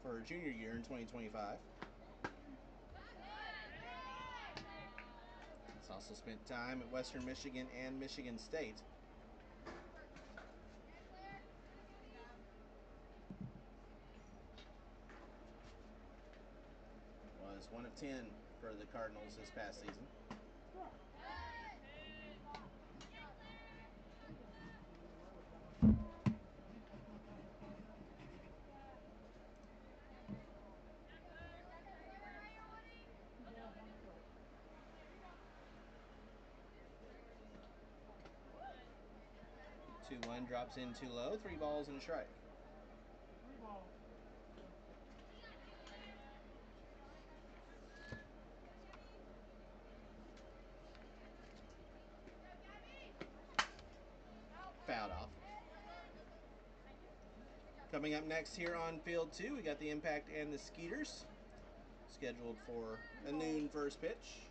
for her junior year in 2025. She's also spent time at Western Michigan and Michigan State. Was 1 of 10 for the Cardinals this past season. 2-1 drops in too low. 3 balls and a strike. 3 balls. Fouled off. Coming up next here on field 2, we got the Impact and the Skeeters, scheduled for a noon first pitch.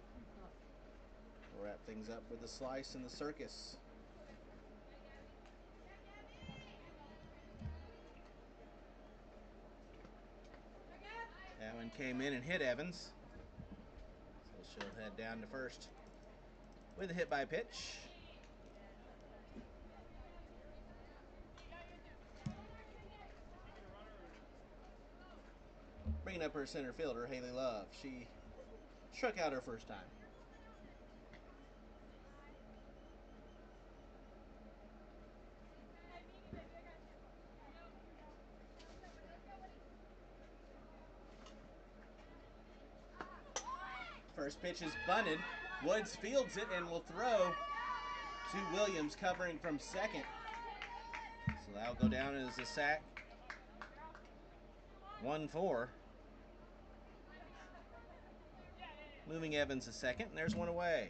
We'll wrap things up with the Slice and the Circus. That one came in and hit Evans, so she'll head down to first with a hit by pitch. Bringing up her center fielder, Haley Love. She struck out her first time. First pitch is bunted. Woods fields it and will throw to Williams, covering from second. So that'll go down as a sack. 1-4. Moving Evans to second, and there's one away.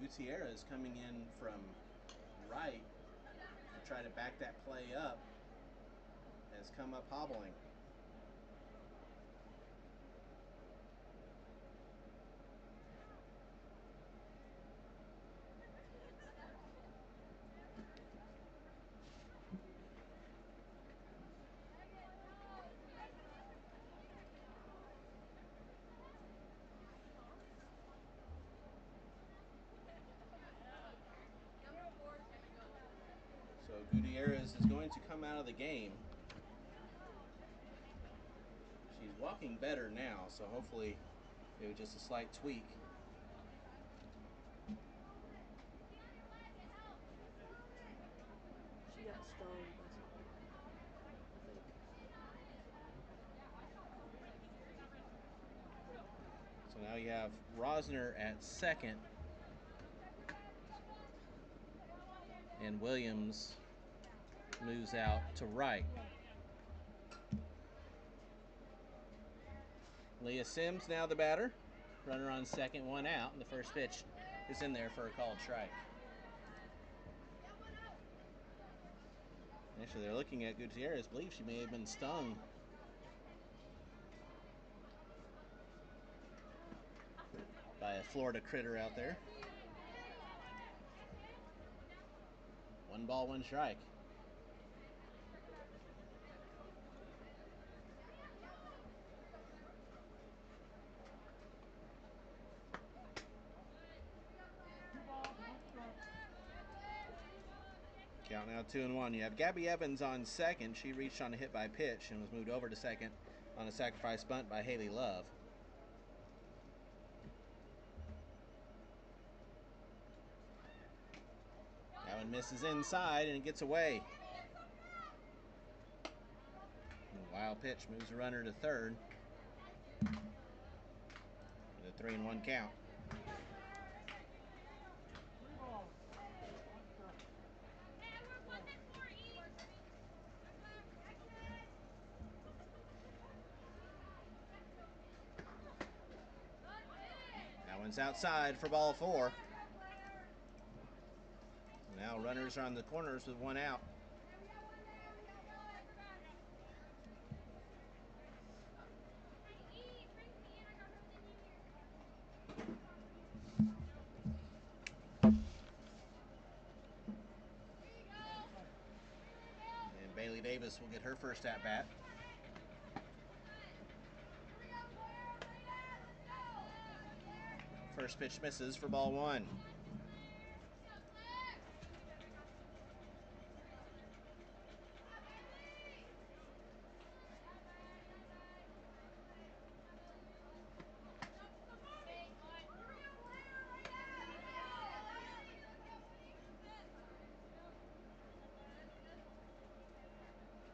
Gutierrez coming in from right to try to back that play up has come up hobbling. So Gutierrez is going to come out of the game. She's walking better now, so hopefully it was just a slight tweak. She got stung by something, I think. So now you have Rosner at second, and Williams moves out to right. Leah Sims now the batter. Runner on second, one out, and the first pitch is in there for a called strike. Actually, they're looking at Gutierrez. I believe she may have been stung. By a Florida critter out there. 1 ball, 1 strike. Count now 2-1. You have Gabby Evans on second. She reached on a hit by pitch and was moved over to second on a sacrifice bunt by Haley Love. That one misses inside and it gets away. A wild pitch moves the runner to third with a 3-1 count. That one's outside for ball 4. Now runners are on the corners with 1 out. Haley Davis will get her first at bat. First pitch misses for ball one.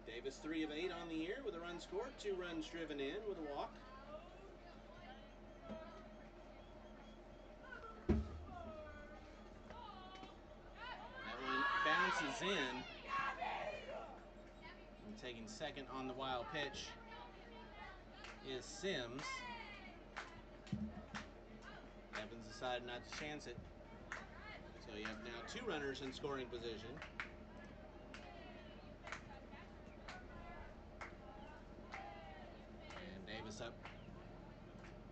Davis 3 of 8 on the year with a run scored, 2 runs driven in with a walk. That one bounces in. And taking second on the wild pitch is Sims. Evans decided not to chance it. So you have now 2 runners in scoring position. And Davis up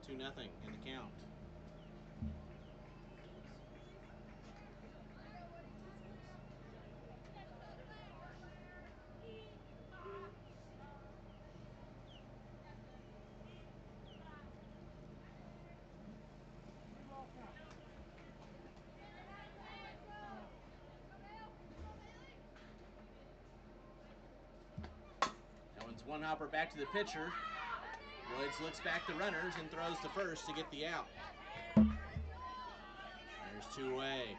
2-0 in the count. That one's one hopper back to the pitcher. Woods looks back the runners and throws to first to get the out. There's 2 away.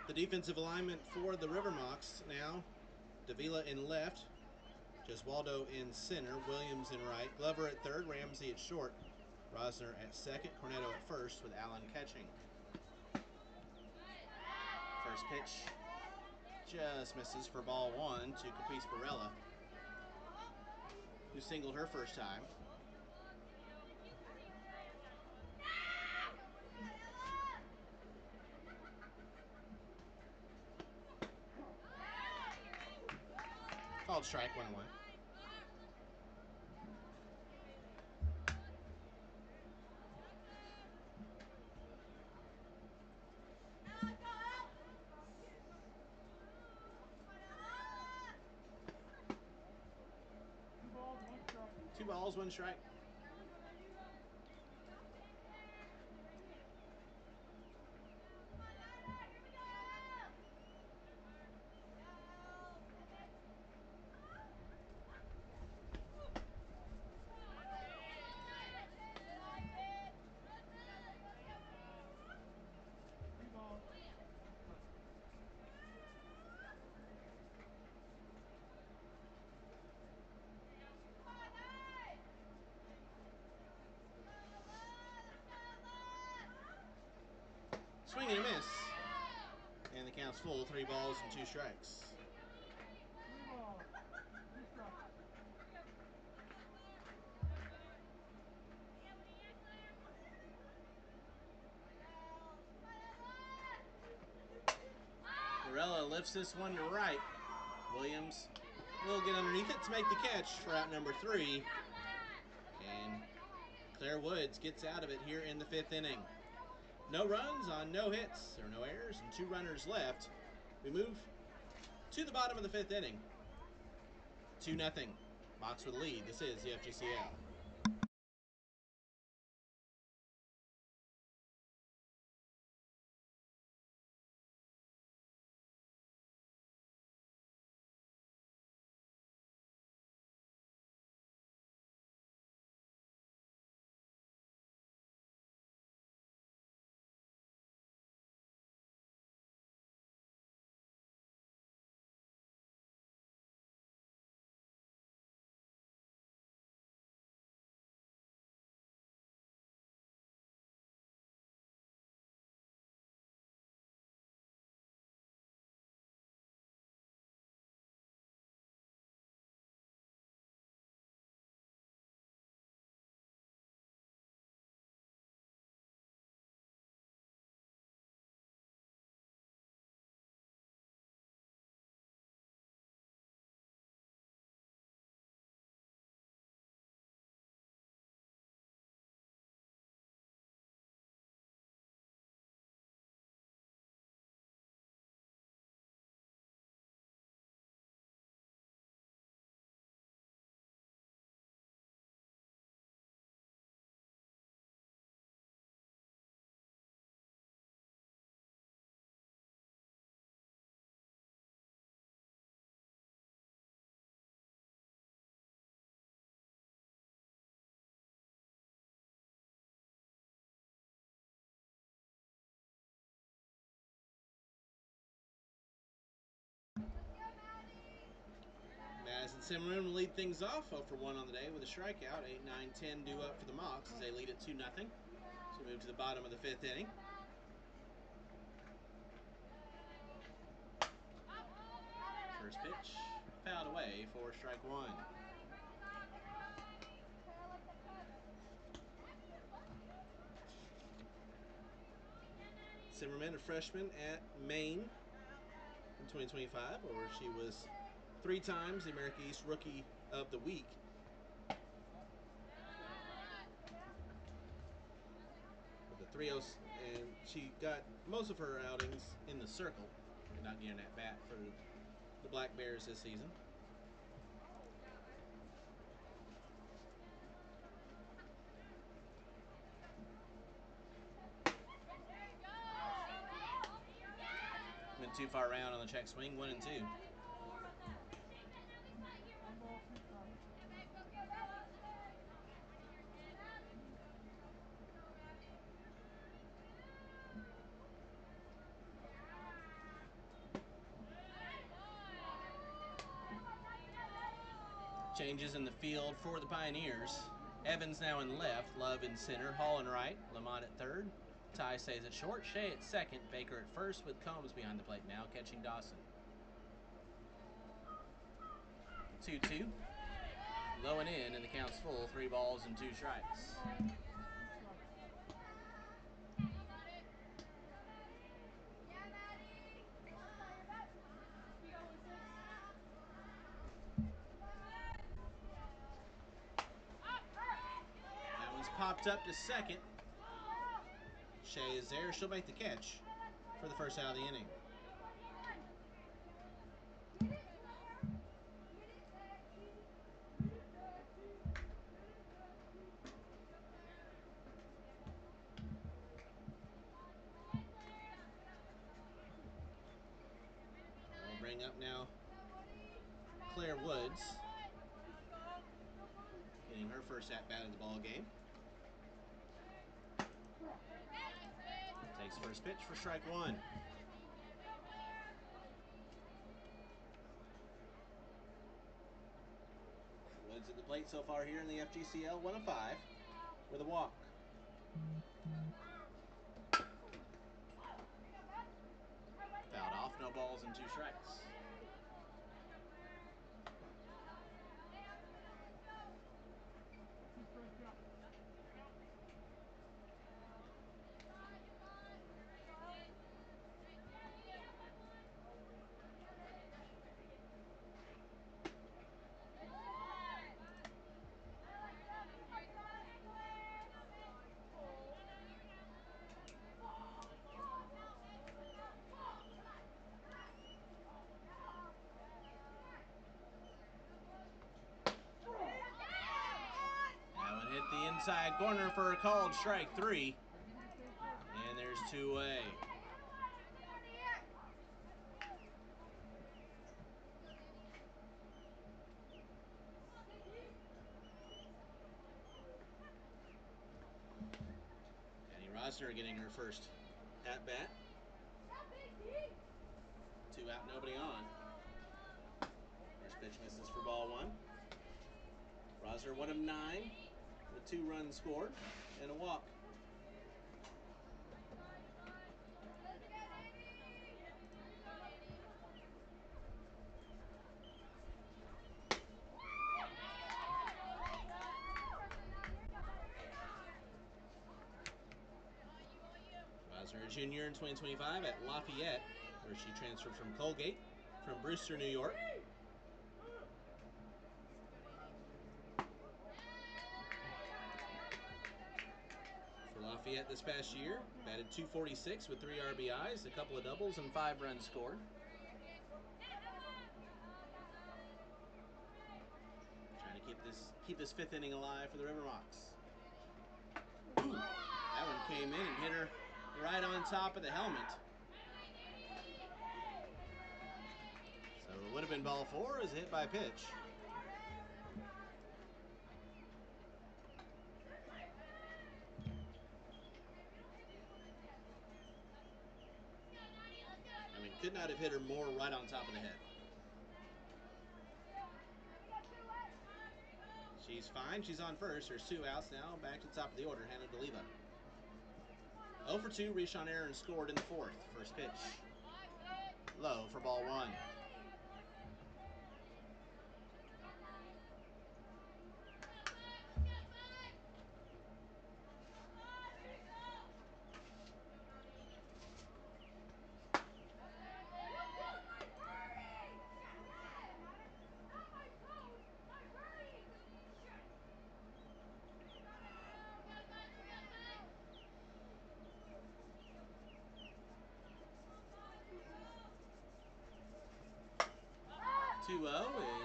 The defensive alignment for the River Mocs now. Davila in left, Gesualdo in center, Williams in right, Glover at third, Ramsey at short, Rosner at second, Cornetto at first with Allen catching. First pitch just misses for ball one to Caprice Barella, who singled her first time. Called strike, 1-1. Two balls, one strike. Swing and a miss. And the count's full, 3 balls and 2 strikes. Barella lifts this one to right. Williams will get underneath it to make the catch for out number 3. And Claire Woods gets out of it here in the 5th inning. No runs on no hits, or no errors, and 2 runners left. We move to the bottom of the 5th inning. 2-0. Mocs with the lead. This is the FGCL. Tyson Zimmerman will lead things off. 0 for 1 on the day with a strikeout. 8, 9, 10 due up for the Mocs as they lead at 2-0. So we move to the bottom of the 5th inning. First pitch, fouled away for strike 1. Zimmerman, a freshman at Maine in 2025, where she was 3 times the America East Rookie of the Week. With the 3-0, and she got most of her outings in the circle, not getting at bat for the Black Bears this season. Went too far around on the check swing, 1 and 2. Changes in the field for the Pioneers. Evans now in left, Love in center, Hall in right, Lamont at third. Ty stays at short, Shea at second, Baker at first with Combs behind the plate now, catching Dawson. 2-2. Low and in, and the count's full. 3 balls and 2 strikes. That one's popped up to second. Shea is there. She'll make the catch for the first out of the inning. We'll bring up now Claire Woods, getting her first at-bat of the ball game. Takes first pitch for strike 1. Woods at the plate so far here in the FGCL, 1 of 5 with a walk. Fouled off, no balls and 2 strikes. Hit the inside corner for a called strike 3. And there's 2 away. Penny Rosner getting her first at bat. 2 out, nobody on. First pitch misses for ball 1. Rosner 1 of 9 with 2 runs scored and a walk. Rosner, a junior in 2025 at Lafayette, where she transferred from Colgate from Brewster, New York. For Lafayette this past year, batted .246 with 3 RBIs, a couple of doubles, and 5 runs scored. Trying to keep this 5th inning alive for the River Mocs. That one came in and hit her right on top of the helmet. So it would have been ball 4 as a hit by pitch. I mean, could not have hit her more right on top of the head. She's fine. She's on first. There's 2 outs now. Back to the top of the order. Hannah DeLeva. 0 for 2. Rishon Aaron scored in the 4th. First pitch. Low for ball 1.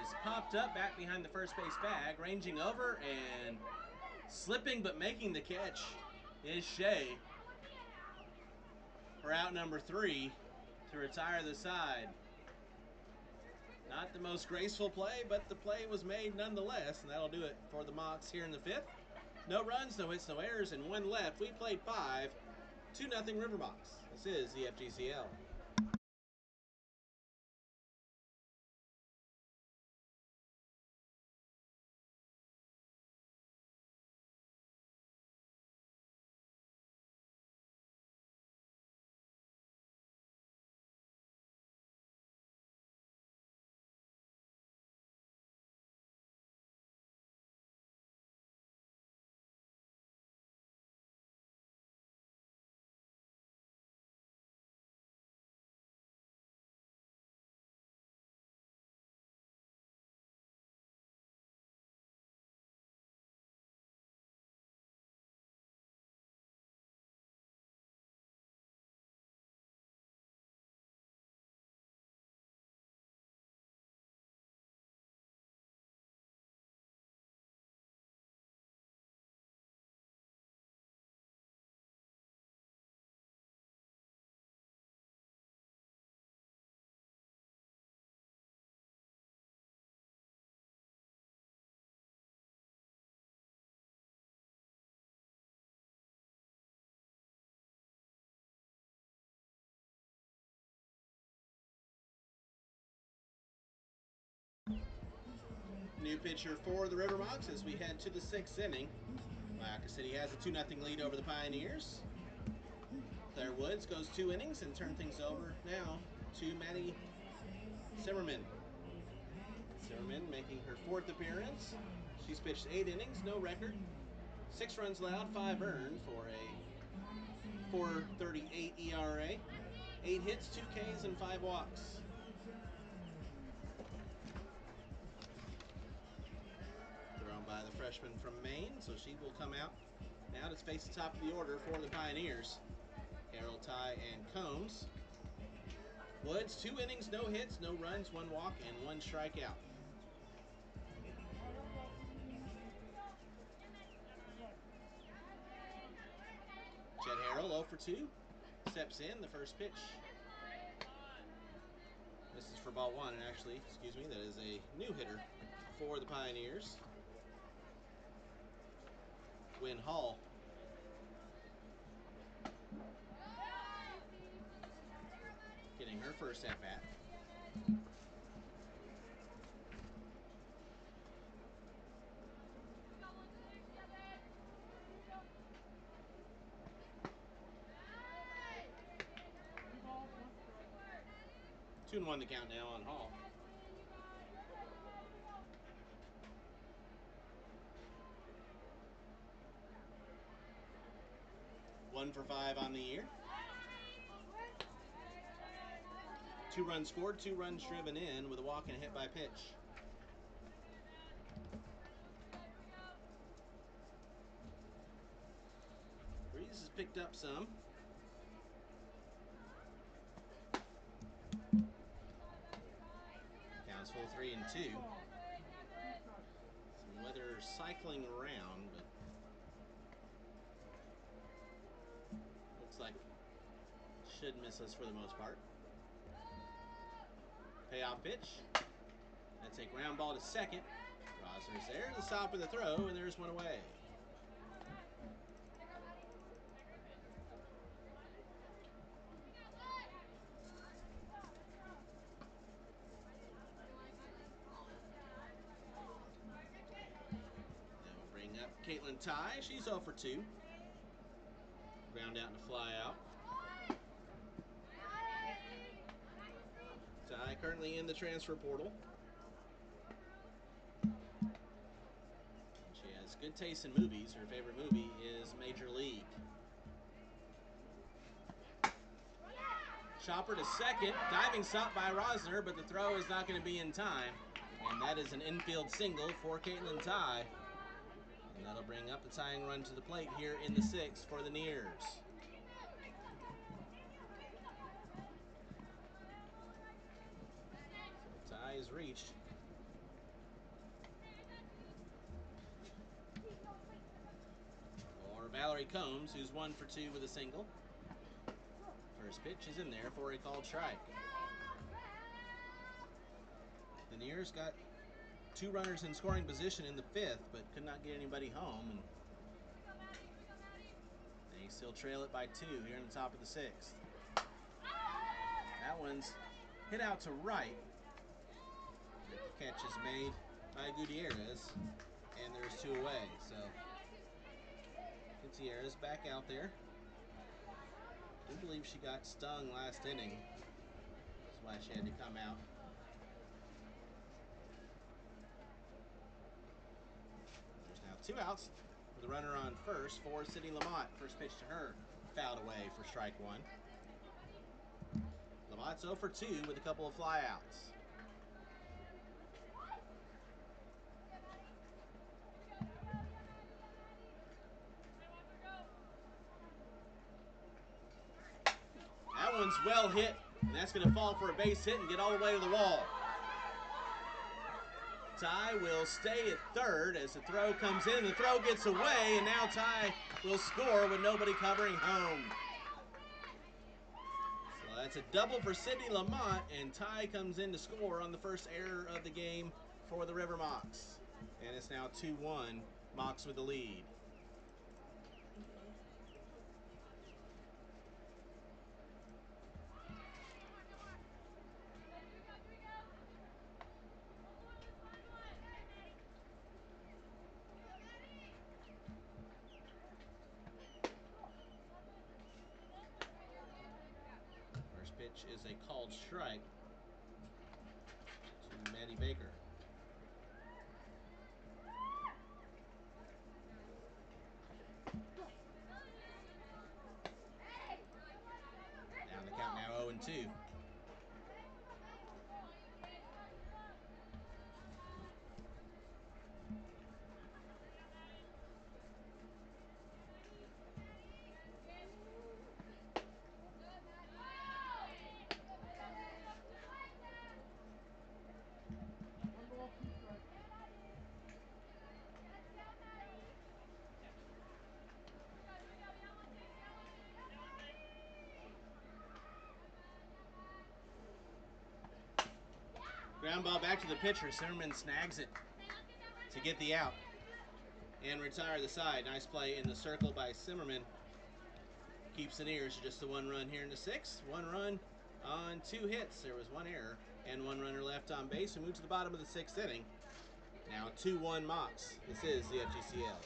Is popped up back behind the first base bag, ranging over and slipping but making the catch is Shea for out number 3 to retire the side. Not the most graceful play, but the play was made nonetheless, and that'll do it for the Mocs here in the 5th. No runs, no hits, no errors, and 1 left. We played 5, 2-0 River Mocs. This is the FGCL. New pitcher for the River Mocs as we head to the 6th inning. Like I said, he has a 2-0 lead over the Pioneers. Claire Woods goes 2 innings and turn things over now to Maddie Zimmerman. Zimmerman making her 4th appearance. She's pitched 8 innings, no record. 6 runs allowed, 5 earned for a 4.38 ERA. 8 hits, 2 Ks, and 5 walks. Thrown by the freshman from Maine, so she will come out now to face the top of the order for the Pioneers. Harold, Ty, and Combs. Woods, 2 innings, no hits, no runs, 1 walk, and 1 strikeout. Chet Harrell, 0 for 2, steps in the first pitch. This is for ball 1, and actually, excuse me, that is a new hitter for the Pioneers. Wynn Hall. Getting her first at bat. Two and 1 the count now on Hall. One for 5 on the year. 2 runs scored, 2 runs driven in with a walk and a hit by pitch. Breeze has picked up some. Counts full 3 and 2. Some weather cycling around, but looks like should miss us for the most part. Payoff pitch. That's a ground ball to second. Rosner's there, the stop of the throw, and there's one away. Caitlin Ty. She's 0 for 2. Ground out and a fly out. Ty currently in the transfer portal. She has good taste in movies. Her favorite movie is Major League. Chopper to second. Diving stop by Rosner, but the throw is not going to be in time. And that is an infield single for Caitlin Ty. And that'll bring up the tying run to the plate here in the 6th for the Nears. So tie is reached. Or Valerie Combs, who's 1 for 2 with a single. First pitch is in there for a called strike. The Nears got 2 runners in scoring position in the 5th, but could not get anybody home. And they still trail it by 2 here in the top of the 6th. That one's hit out to right. The catch is made by Gutierrez, and there's 2 away. So Gutierrez back out there. I do believe she got stung last inning. That's why she had to come out. There's now 2 outs with a runner on first for Sydney Lamont. First pitch to her, fouled away for strike 1. Lamont's 0 for 2 with a couple of flyouts. That one's well hit, and that's going to fall for a base hit and get all the way to the wall. Ty will stay at third as the throw comes in. The throw gets away, and now Ty will score with nobody covering home. So that's a double for Sydney Lamont, and Ty comes in to score on the first error of the game for the River Mocs. And it's now 2-1, Mocs with the lead. First pitch is a called strike to Maddie Baker. Down the count now 0-2. Ground ball back to the pitcher. Zimmerman snags it to get the out and retire the side. Nice play in the circle by Zimmerman. Keeps the Nears to just the 1 run here in the 6th. 1 run on 2 hits. There was 1 error and 1 runner left on base. We move to the bottom of the 6th inning. Now 2-1 Mocs. This is the FGCL.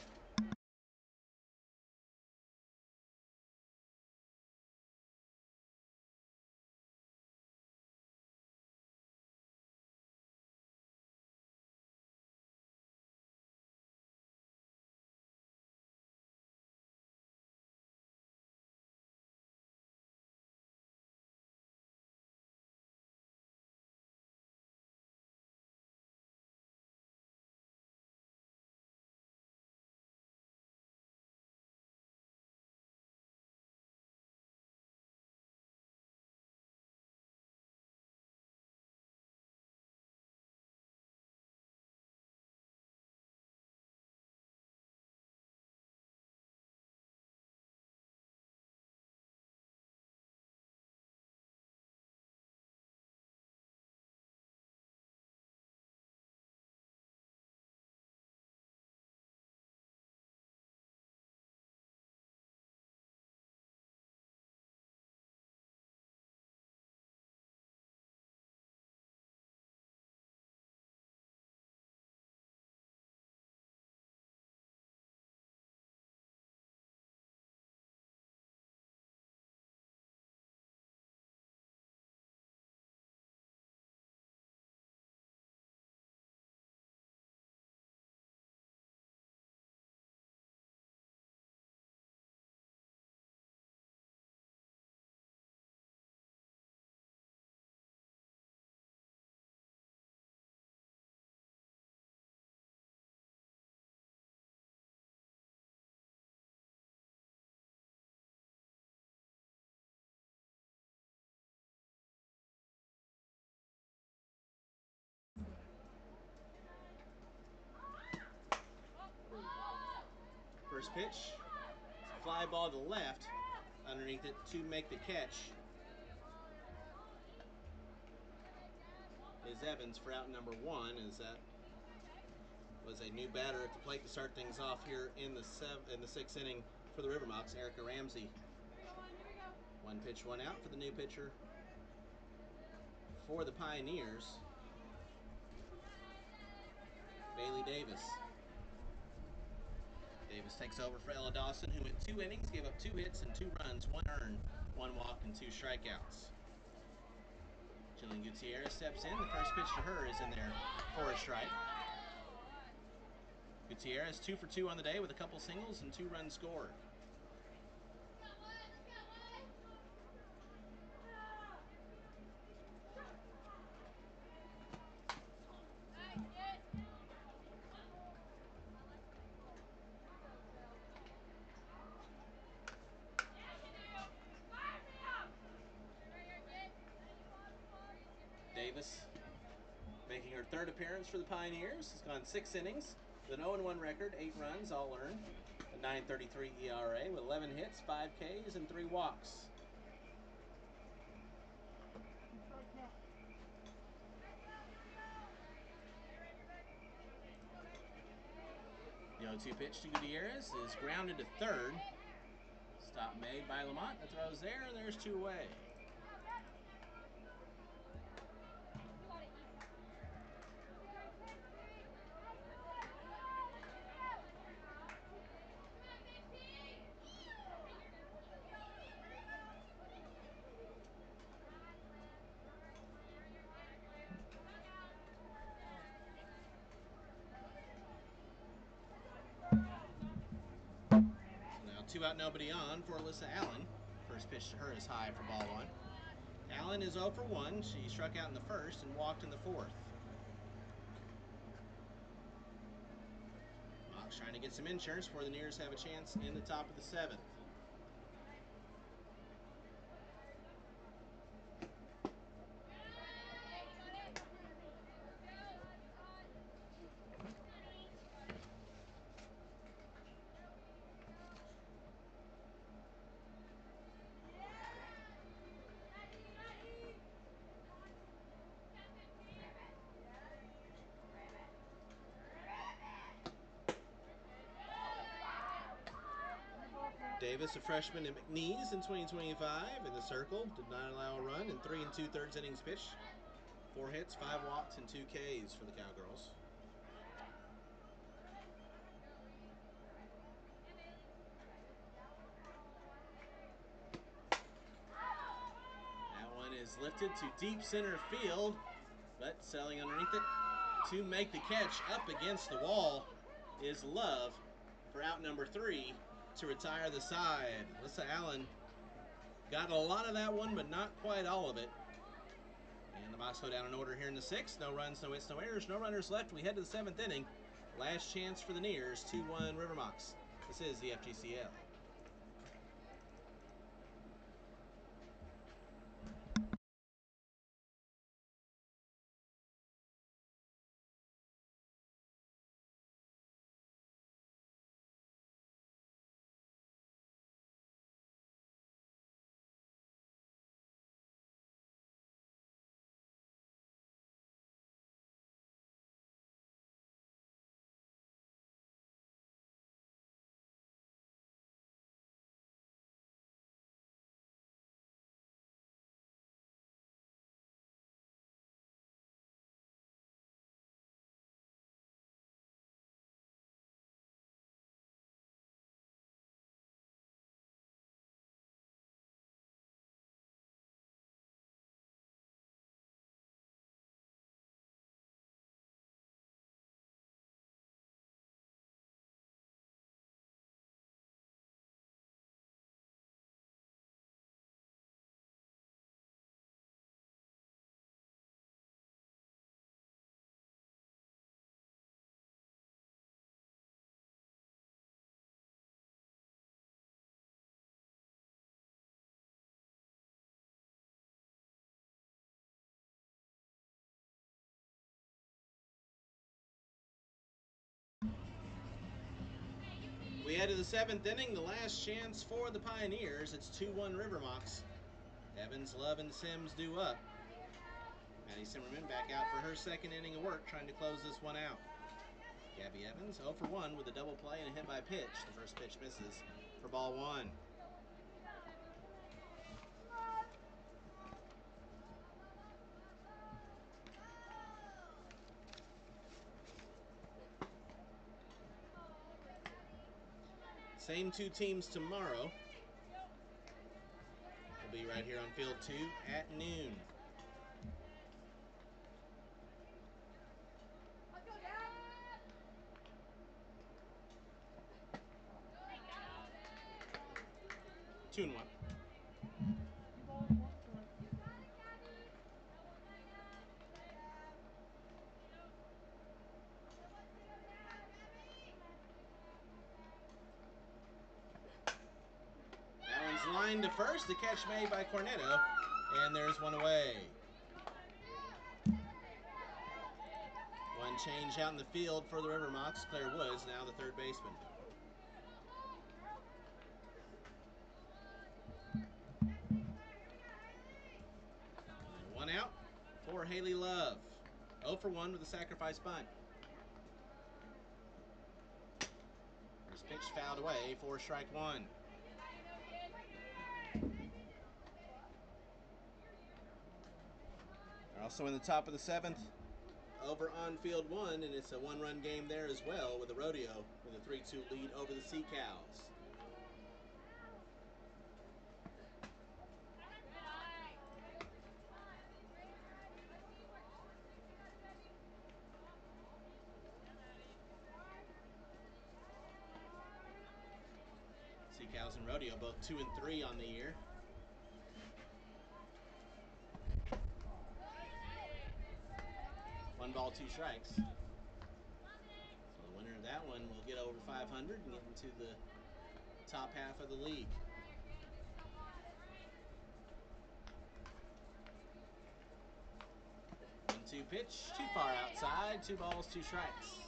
pitch. Fly ball to the left. Underneath it to make the catch is Evans for out number 1, as that was a new batter at the plate to start things off here in the 6th inning for the River Mocs, Erica Ramsey. 1 pitch, 1 out for the new pitcher for the Pioneers, Bailey Davis. Davis takes over for Ella Dawson, who went 2 innings, gave up 2 hits and 2 runs, 1 earned, 1 walk, and 2 strikeouts. Jillian Gutierrez steps in. The first pitch to her is in there for a strike. Gutierrez 2 for 2 on the day with a couple singles and 2 runs scored. Davis making her 3rd appearance for the Pioneers. Has gone 6 innings with an 0-1 record, 8 runs, all earned, a 9.33 ERA with 11 hits, 5 Ks, and 3 walks. The 0-2 pitch to Gutierrez is grounded to 3rd. Stop made by Lamont. The throw's there, and there's 2 away. Now 2 out, nobody on for Alyssa Allen. First pitch to her is high for ball 1. Allen is 0 for 1. She struck out in the 1st and walked in the 4th. Mocs trying to get some insurance before the Nears have a chance in the top of the 7th. Davis, a freshman at McNeese in 2025, in the circle, did not allow a run in 3 2/3 innings pitched. 4 hits, 5 walks, and 2 Ks for the Cowgirls. That one is lifted to deep center field, but sailing underneath it to make the catch up against the wall is Love for out number 3 to retire the side. Alyssa Allen got a lot of that one, but not quite all of it. And the Mocs go down in order here in the 6th. No runs, no hits, no errors, no runners left. We head to the 7th inning. Last chance for the Nears, 2-1 River Mocs. This is the FGCL. We head to the 7th inning, the last chance for the Pioneers. It's 2-1 River Mocs. Evans, Love, and Sims due up. Maddie Simmerman back out for her second inning of work, trying to close this one out. Gabby Evans 0 for 1 with a double play and a hit by pitch. The first pitch misses for ball 1. Same two teams tomorrow. We'll be right here on Field 2 at noon. Two and 1. That one's lined to first. The catch made by Cornetto, and there's one away. One change out in the field for the River Mocs. Claire Woods, now the third baseman. One out for Haley Love. 0 for 1 with a sacrifice bunt. This pitch fouled away for strike 1. They're also in the top of the 7th over on Field 1, and it's a one-run game there as well with the Rodeo with a 3-2 lead over the Sea Cows. Sea Cows and Rodeo both 2 and 3 on the year. One ball, 2 strikes. So the winner of that one will get over 500 and get into the top half of the league. 1-2 pitch, too far outside. 2 balls, 2 strikes.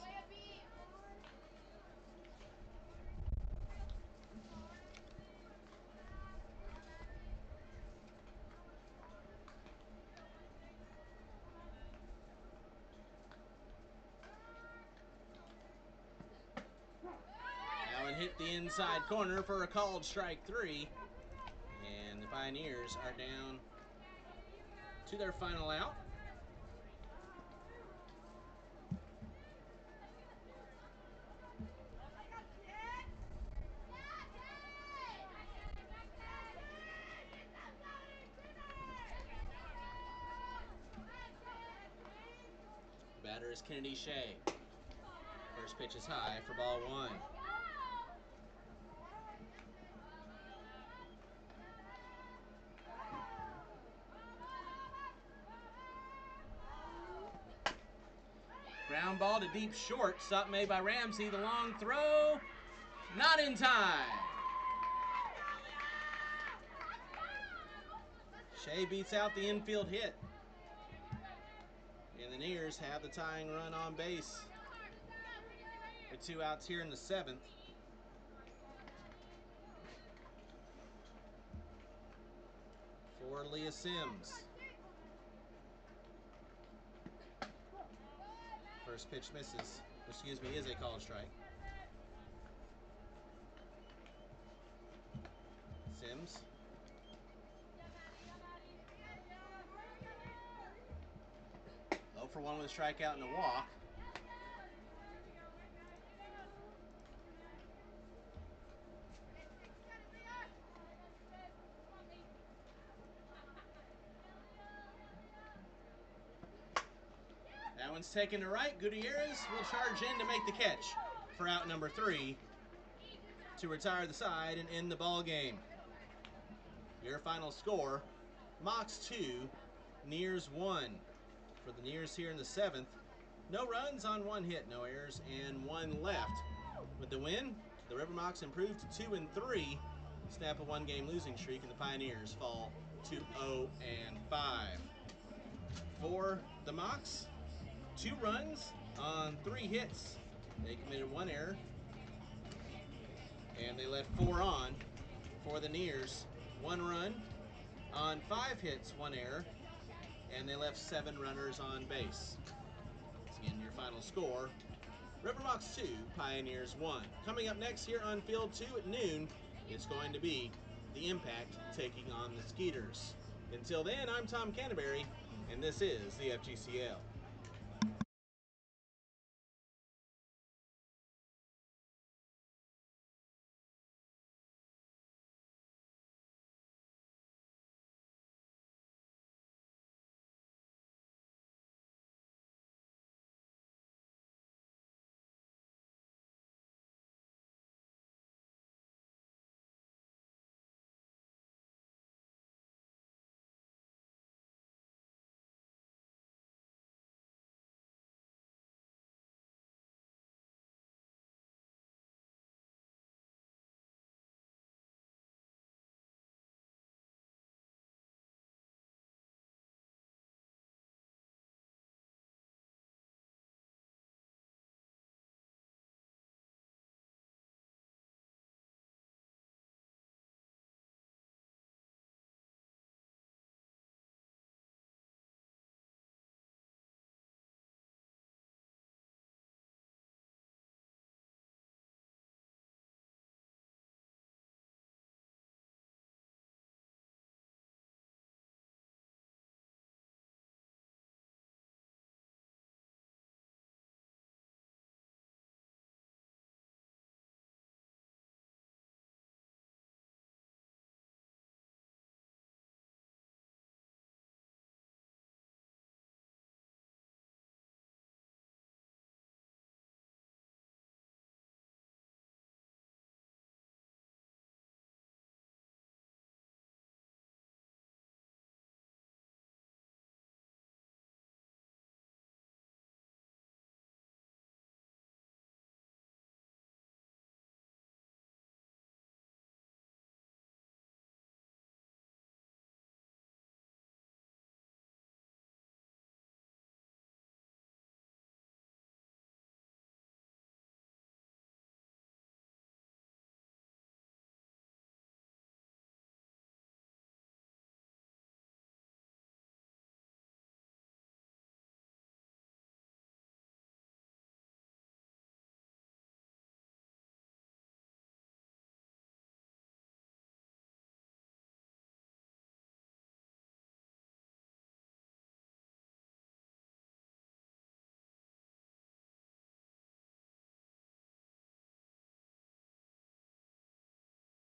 Hit the inside corner for a called strike 3, and the Pioneers are down to their final out. The batter is Kennedy Shea. First pitch is high for ball 1. Ground ball to deep short. Stop made by Ramsey. The long throw. Not in time. Shea beats out the infield hit. And the Nears have the tying run on base. With 2 outs here in the 7th. For Leah Sims. First pitch misses. Excuse me, is a called strike. Sims. For 1 with a strikeout and a walk. That one's taken to right. Gutierrez will charge in to make the catch for out number 3 to retire the side and end the ball game. Your final score, Mocs 2, Nears 1. For the Nears here in the 7th, no runs on 1 hit, no errors, and 1 left. With the win, the River Mocs improved to 2 and 3, snap a 1-game losing streak, and the Pioneers fall to 0 and 5. For the Mocs, 2 runs on 3 hits. They committed 1 error. And they let 4 on for the Nears. 1 run on 5 hits, 1 error, and they left 7 runners on base. Once again, your final score, River Mocs 2, Pioneers 1. Coming up next here on Field 2 at noon, it's going to be the Impact taking on the Skeeters. Until then, I'm Tom Canterbury, and this is the FGCL.